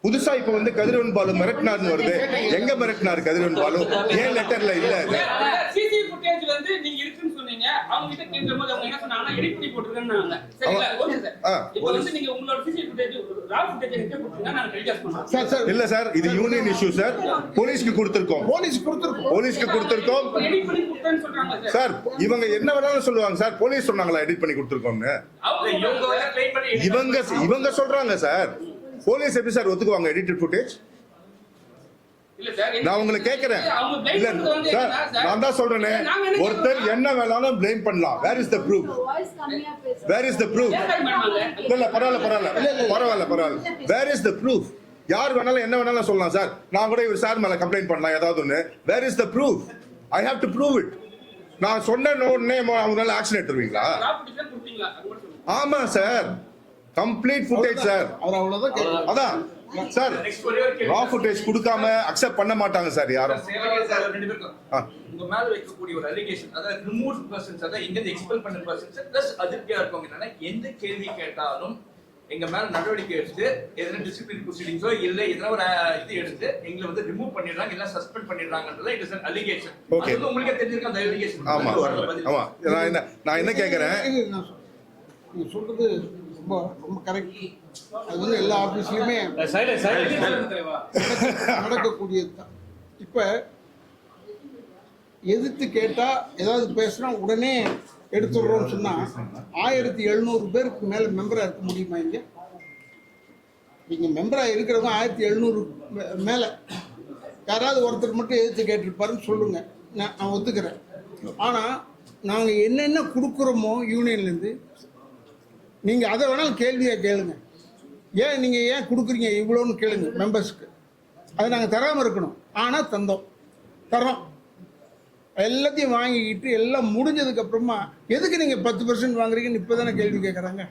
புதுசா இப்ப வந்து கதிரவன் பாலு மிரட்டினார்னு வருது. எங்க மிரட்டினார் கதிரவன் பாலு? ஏன் லெட்டர்ல இல்ல? சிசி ஃபுட்டேஜ் வந்து நீங்க இருக்குன்னு சொன்னீங்க, அவங்க கிட்ட கேக்கும்போது அவங்க என்ன சொன்னாங்கன்னா எடிட் பண்ணி போட்டுருக்கேன்னாங்க. சரிங்களா? Okay sir. இப்போ வந்து நீங்க உங்களோட சிசி ஃபுட்டேஜ் ரா ஃபுட்டேஜ் கிட்ட போட்டுருங்க, நான் டெலிகாஸ்ட் பண்றேன். சார் இல்ல சார், இது யூனியன் இஷ்யூ சார், போலீஸ்க்கு கொடுத்திருக்கோம். எடிட் பண்ணி கொடுத்தேன்னு சொல்றாங்க சார். இவங்க என்ன வேணாலும் சொல்லுவாங்க சார், போலீஸ் சொன்னாங்களா எடிட் பண்ணி கொடுத்திருக்கோம்னு? இவங்க சொல்றாங்க சார். போலீஸ் எப்படி சார் ஒத்துக்குவாங்க எடிட்டட் ஃபுட்டேஜ்? இல்ல சார், நான் உங்களை கேக்குறேன். இல்ல சார், நான் தான் சொல்றேனே, ஒருத்தர் என்ன வேணாலும் ப்ளேம் பண்ணலாம். Where is the proof? இல்ல பரவாயில்ல. Where is the proof? யார் வேணாலும் என்ன வேணாலும் சொல்லலாம் சார். நான் கூட இவர் சார் மேல கம்ப்ளைண்ட் பண்ணலாம் ஏதாவது ஒண்ணு. Where is the proof? I have to prove it. நான் சொன்ன உடனே அவங்களால ஆக்ஷன் எடுத்துருவீங்களா? ஆமா சார், கம்ப்ளீட் ஃபுட்டேஜ் சார். அதான் சார், ரா ஃபுட்டேஜ் கொடுக்காம அக்செப்ட் பண்ண மாட்டாங்க சார் யாரும். உங்க மேல வைக்கக்கூடிய ஒரு அலிகேஷன், அதாவது ரிமூவ் பர்சன்ஸ், அதாவது இங்க எக்ஸ்பெல் பண்ண பர்சன்ஸ் பிளஸ் அதிர்ச்சியா இருக்கவங்க என்னன்னா எந்த கேள்வி கேட்டாலும் எங்க மேல நடவடிக்கை எடுத்து எதனா டிசிப்ளின் ப்ரொசீடிங்ஸோ இல்ல எதனா ஒரு இது எடுத்து எங்களை வந்து ரிமூவ் பண்ணிடுறாங்க இல்ல சஸ்பெண்ட் பண்ணிடுறாங்கன்றது it is an allegation. Okay, அது உங்களுக்கு தெரிஞ்சிருக்க அந்த அலிகேஷன். ஆமா. நான் என்ன கேக்குறேன், நீங்க சொல்றது ரொம்ப கரெக்ட். அது வந்து எல்லா ஆபீஸ்லயுமே நடக்கக்கூடியது தான். இப்ப எதிர்த்து கேட்டா ஏதாவது பேசுனா உடனே எடுத்துடுறோம்னு சொன்னா 1700 பேருக்கு மேல மெம்பரா இருக்க முடியுமா? இங்க நீங்க மெம்பரா இருக்கிறவங்க 1700 மேல யாராவது ஒருத்தர் மட்டும் எதிர்த்து கேட்டிருப்பாருன்னு சொல்லுங்க, நான் ஒத்துக்கிறேன். ஆனா நாங்க என்னென்ன கொடுக்குறோமோ யூனியன்ல இருந்து நீங்க அதை வேணாலும் கேள்வியா கேளுங்க. ஏன் நீங்க ஏன் கொடுக்குறீங்க இவ்வளோன்னு கேளுங்க மெம்பர்ஸ்க்கு. அதை நாங்கள் தராமல் இருக்கணும். ஆனால் தரோம். எல்லாத்தையும் வாங்கிக்கிட்டு எல்லாம் முடிஞ்சதுக்கு அப்புறமா எதுக்கு நீங்க 10% வாங்குறீங்கன்னு இப்பதானே கேள்வி கேட்குறாங்க.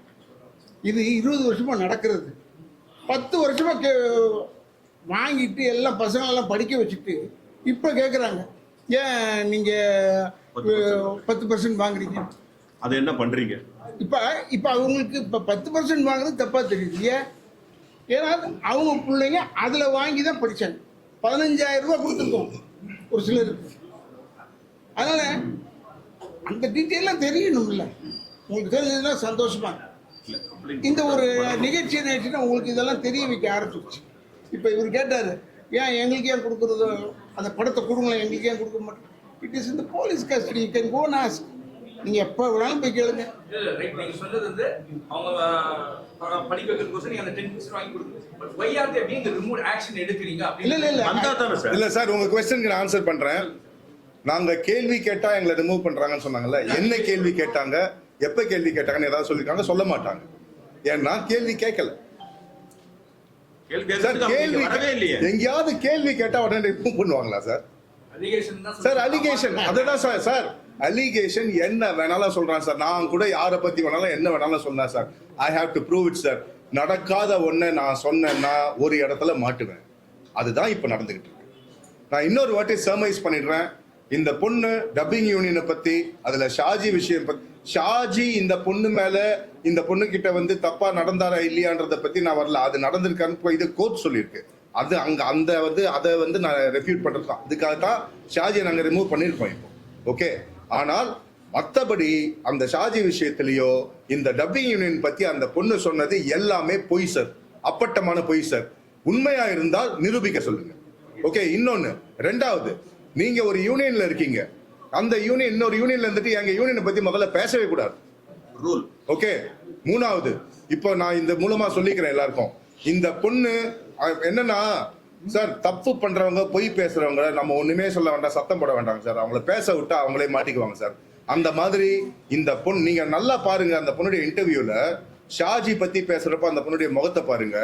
இது 20 வருஷமா நடக்கிறது. 10 வருஷமா வாங்கிட்டு எல்லாம் பசங்களெல்லாம் படிக்க வச்சுட்டு இப்போ கேட்குறாங்க ஏன் நீங்க 10% வாங்குறீங்க, அதை என்ன பண்றீங்க? இப்போ அவங்களுக்கு இப்போ 10% வாங்குறது தப்பா தெரியுது. ஏன்னா அவங்க பிள்ளைங்க அதில் வாங்கி தான் படித்தாங்க. 15,000 ரூபா கொடுத்துருக்கோம் ஒரு சிலருக்கு. அதனால அந்த டீட்டெயிலாம் தெரியணும்ல. உங்களுக்கு தெரிஞ்சதுன்னா சந்தோஷமா. இந்த ஒரு நிகழ்ச்சி நிகழ்ச்சினா உங்களுக்கு இதெல்லாம் தெரிய வைக்க ஆரம்பிச்சிருச்சு. இப்போ இவர் கேட்டார் ஏன் எங்களுக்கு ஏன் கொடுக்குறது, அந்த படத்தை கொடுங்களேன், எங்களுக்கு ஏன் கொடுக்க மாட்டேன். இட் இஸ் இந்த police custody, you can go and ask. நீங்க எப்ப வேணாலும் போய் கேளுங்க. நீங்க சொன்னது வந்து அவங்க படிக்க வைக்கிறதுக்கு நீங்க அந்த 10% வாங்கி கொடுங்க. But why are they being removed action எடுக்கிறீங்க அப்படி? இல்ல சார், உங்க क्वेश्चनக்கு நான் ஆன்சர் பண்றேன். நாங்க கேள்வி கேட்டா எங்களை ரிமூவ் பண்றாங்கன்னு சொன்னாங்கல்ல. என்ன கேள்வி கேட்டாங்க, எப்ப கேள்வி கேட்டாங்கன்னு ஏதாவது சொல்லிருக்காங்க? சொல்ல மாட்டாங்க. ஏன்னா கேள்வி கேட்கல. கேள்வி எங்கேயாவது கேள்வி கேட்டா உடனே ரிமூவ் பண்ணுவாங்களா சார்? சார் அலிகேஷன், அதுதான் சார் அலிகேஷன். என்ன வேணாலும் சொல்றான் சார். நான் கூட யாரை பத்தி வேணாலும் என்ன வேணாலும் சொன்னேன் sir. I have to prove it sir. நடக்காத ஒன்றை நான் சொன்னேன்னா ஒரு இடத்துல மாட்டுவேன். அதுதான் இப்ப நடந்துகிட்டு இருக்கு. நான் இன்னொரு வாட்டி சர்மைஸ் பண்ணிடுறேன். இந்த பொண்ணு டப்பிங் யூனியனை பத்தி, அதுல ஷாஜி விஷயம் பத்தி, ஷாஜி இந்த பொண்ணு மேல இந்த பொண்ணு கிட்ட வந்து தப்பா நடந்தாரா இல்லையான்றத பத்தி நான் வரல. அது நடந்திருக்கான்னு இது கோர்ட் சொல்லியிருக்கு. அது அங்க அந்த வந்து அதை வந்து நான் ரெஃப்யூட் பண்றது தான். அதுக்காக தான் ஷாஜியை நாங்க ரிமூவ் பண்ணியிருக்கோம் இப்போ. ஓகே, ஆனால் மற்றபடி அந்த ஷாஜி விஷயத்திலேயோ இந்த டப்பிங் யூனியன் பத்தி அந்த பொண்ணு சொன்னது எல்லாமே பொய் சார், அப்பட்டமான பொய் சார். உண்மையா இருந்தால் நிரூபிக்க சொல்லுங்க. ஓகே, இன்னொன்னு, ரெண்டாவது, நீங்க ஒரு யூனியன்ல இருக்கீங்க, அந்த யூனியன் இன்னொரு யூனியன்ல இருந்துட்டு எங்க யூனியனை பத்தி முதல்ல பேசவே கூடாது, ரூல். ஓகே, மூணாவது, இப்போ நான் இந்த மூலமா சொல்லிக்கிறேன் எல்லாருக்கும், இந்த பொண்ணு என்னன்னா சார், தப்பு பண்றவங்க பொய் பேசுறவங்க நம்ம ஒண்ணுமே சொல்ல வேண்டாம், சத்தம் போட வேண்டாம் சார். அவங்கள பேச விட்டா அவங்களே மாட்டிக்குவாங்க சார். அந்த மாதிரி இந்த பொண்ணு, நீங்க நல்லா பாருங்க அந்த பொண்ணுடைய இன்டர்வியூல ஷாஜி பத்தி பேசுறப்ப அந்த பொண்ணுடைய முகத்தை பாருங்க,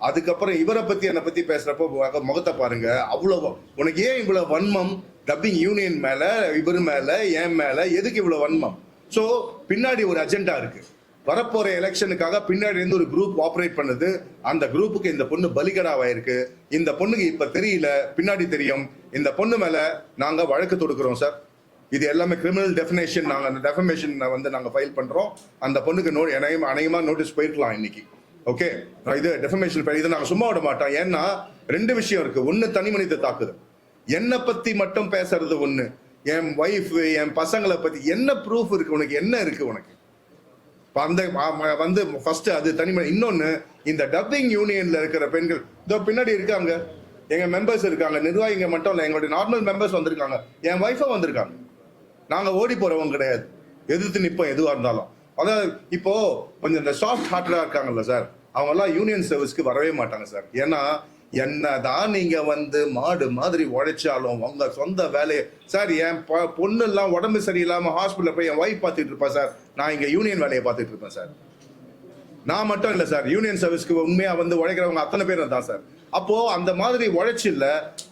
அதுக்கப்புறம் இவரை பத்தி என்னை பத்தி பேசுறப்ப முகத்தை பாருங்க. அவ்வளவு உனக்கு ஏன் இவ்வளவு வன்மம் டப்பிங் யூனியன் மேல, இவர் மேல, என் மேல எதுக்கு இவ்வளவு வன்மம்? சோ பின்னாடி ஒரு அஜெண்டா இருக்கு. வரப்போற எலெக்ஷனுக்காக பின்னாடி இருந்து ஒரு குரூப் ஆபரேட் பண்ணுது. அந்த குரூப்புக்கு இந்த பொண்ணு பலிகடாவாயிருக்கு. இந்த பொண்ணுக்கு இப்ப தெரியல, பின்னாடி தெரியும். இந்த பொண்ணு மேல நாங்க வழக்கு தொடுக்கிறோம் சார். இது எல்லாமே கிரிமினல் டெஃபினேஷன், நாங்க அந்த டெஃபமேஷன் வந்து நாங்க ஃபைல் பண்றோம். அந்த பொண்ணுக்கு அநேகமா நோட்டீஸ் போயிருக்கலாம் இன்னைக்கு. ஓகே, இது டெஃபமேஷன், இதை நாங்க சும்மா விட மாட்டோம். ஏன்னா ரெண்டு விஷயம் இருக்கு. ஒன்னு, தனி மனித தாக்குதல். என்னை பத்தி மட்டும் பேசுறது ஒண்ணு, என் ஒய்ஃப் என் பசங்களை பத்தி என்ன ப்ரூஃப் இருக்கு உனக்கு? என்ன இருக்கு உனக்கு? அந்த வந்து ஃபர்ஸ்ட் அது தனிமை. இன்னொன்னு, இந்த டப்பிங் யூனியன்ல இருக்கிற பெண்கள் இதோ பின்னாடி இருக்காங்க, எங்க மெம்பர்ஸ் இருக்காங்க, நிர்வாகிங்க மட்டும் இல்ல, எங்களுடைய நார்மல் மெம்பர்ஸ் வந்திருக்காங்க, என் ஒய்ஃபும் வந்திருக்காங்க. நாங்க ஓடி போறவங்க கிடையாது, எதிர்த்து நிப்போம் எதுவா இருந்தாலும். அதாவது இப்போ கொஞ்சம் இந்த சாஃப்ட் ஹார்ட்டடா இருக்காங்கல்ல சார், அவங்க எல்லாம் யூனியன் சர்வீஸ்க்கு வரவே மாட்டாங்க சார். ஏன்னா என்னதான் நீங்க வந்து மாடு மாதிரி உழைச்சாலும் உங்க சொந்த வேலையை சார், என் பொண்ணு எல்லாம் உடம்பு சரியில்லாம ஹாஸ்பிட்டல் போய் என் ஒய்ஃப் பார்த்துட்டு இருப்பா சார், நான் இங்க யூனியன் வேலையை பார்த்துட்டு இருப்பேன் சார். நான் மட்டும் இல்ல சார், யூனியன் சர்வீஸ்க்கு உண்மையா வந்து உழைக்கிறவங்க அத்தனை பேரும் தான் சார். அப்போ அந்த மாதிரி உழைச்சு இல்ல,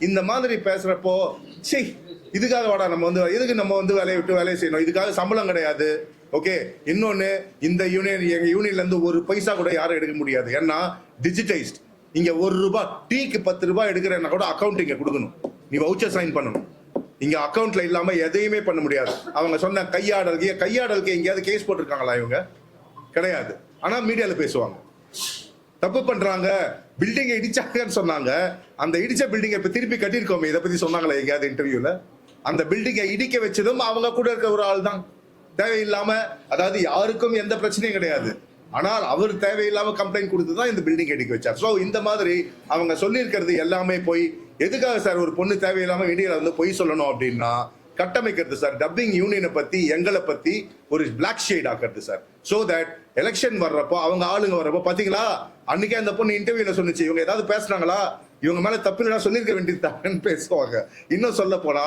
இந்த மாதிரி பேசுறப்போ சரி இதுக்காக வாடா நம்ம வந்து எதுக்கு நம்ம வந்து வேலையை விட்டு வேலையை செய்யணும், இதுக்காக சம்பளம் கிடையாது. ஓகே, இன்னொன்னு, இந்த யூனியன் எங்க யூனியன்ல இருந்து ஒரு பைசா கூட யாரும் எடுக்க முடியாது. ஏன்னா டிஜிட்டைஸ்ட். இங்க ₹1 டீக்கு ₹10 எடுக்கிறேன்னா கூட அக்கௌண்ட் இங்க கொடுக்கணும், நீ வவுச்சர் சைன் பண்ணணும். இங்க அக்கௌண்ட்ல இல்லாம எதையுமே பண்ண முடியாது. அவங்க சொன்ன கையாடலுக்கு எங்கேயாவது கேஸ் போட்டிருக்காங்களா? இவங்க கிடையாது. ஆனா மீடியால பேசுவாங்க, தப்பு பண்றாங்க, பில்டிங்கை இடிச்சாங்கன்னு சொன்னாங்க. அந்த இடிச்ச பில்டிங்கை இப்ப திருப்பி கட்டியிருக்கோமே, இதை பத்தி சொன்னாங்களா எங்கேயாவது இன்டர்வியூல? அந்த பில்டிங்கை இடிக்க வச்சதும் அவங்க கூட இருக்க ஒரு ஆள் தான். தேவையில்லாம, அதாவது யாருக்கும் எந்த பிரச்சனையும் கிடையாது, ஆனால் அவர் தேவையில்லாம கம்ப்ளைண்ட் கொடுத்துதான் இந்த பில்டிங் இடிக்க வச்சார். ஸோ இந்த மாதிரி அவங்க சொல்லியிருக்கிறது எல்லாமே போய். எதுக்காக சார் ஒரு பொண்ணு தேவையில்லாம மீடியால வந்து பொய் சொல்லணும் அப்படின்னா கட்டமைக்கிறது சார். டப்பிங் யூனியனை பத்தி, எங்களை பத்தி ஒரு பிளாக் ஷேட் ஆக்குறது சார். சோ தட் எலெக்ஷன் வர்றப்போ அவங்க ஆளுங்க வர்றப்போ பாத்தீங்களா, அன்னைக்கே அந்த பொண்ணு இன்டர்வியூல சொன்னிச்சு, இவங்க ஏதாவது பேசுனாங்களா, இவங்க மேல தப்பு சொல்லியிருக்க வேண்டியதுதான்னு பேசுவாங்க. இன்னும் சொல்ல போனா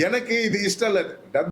எனக்கு இது இஷ்டம் இல்லை.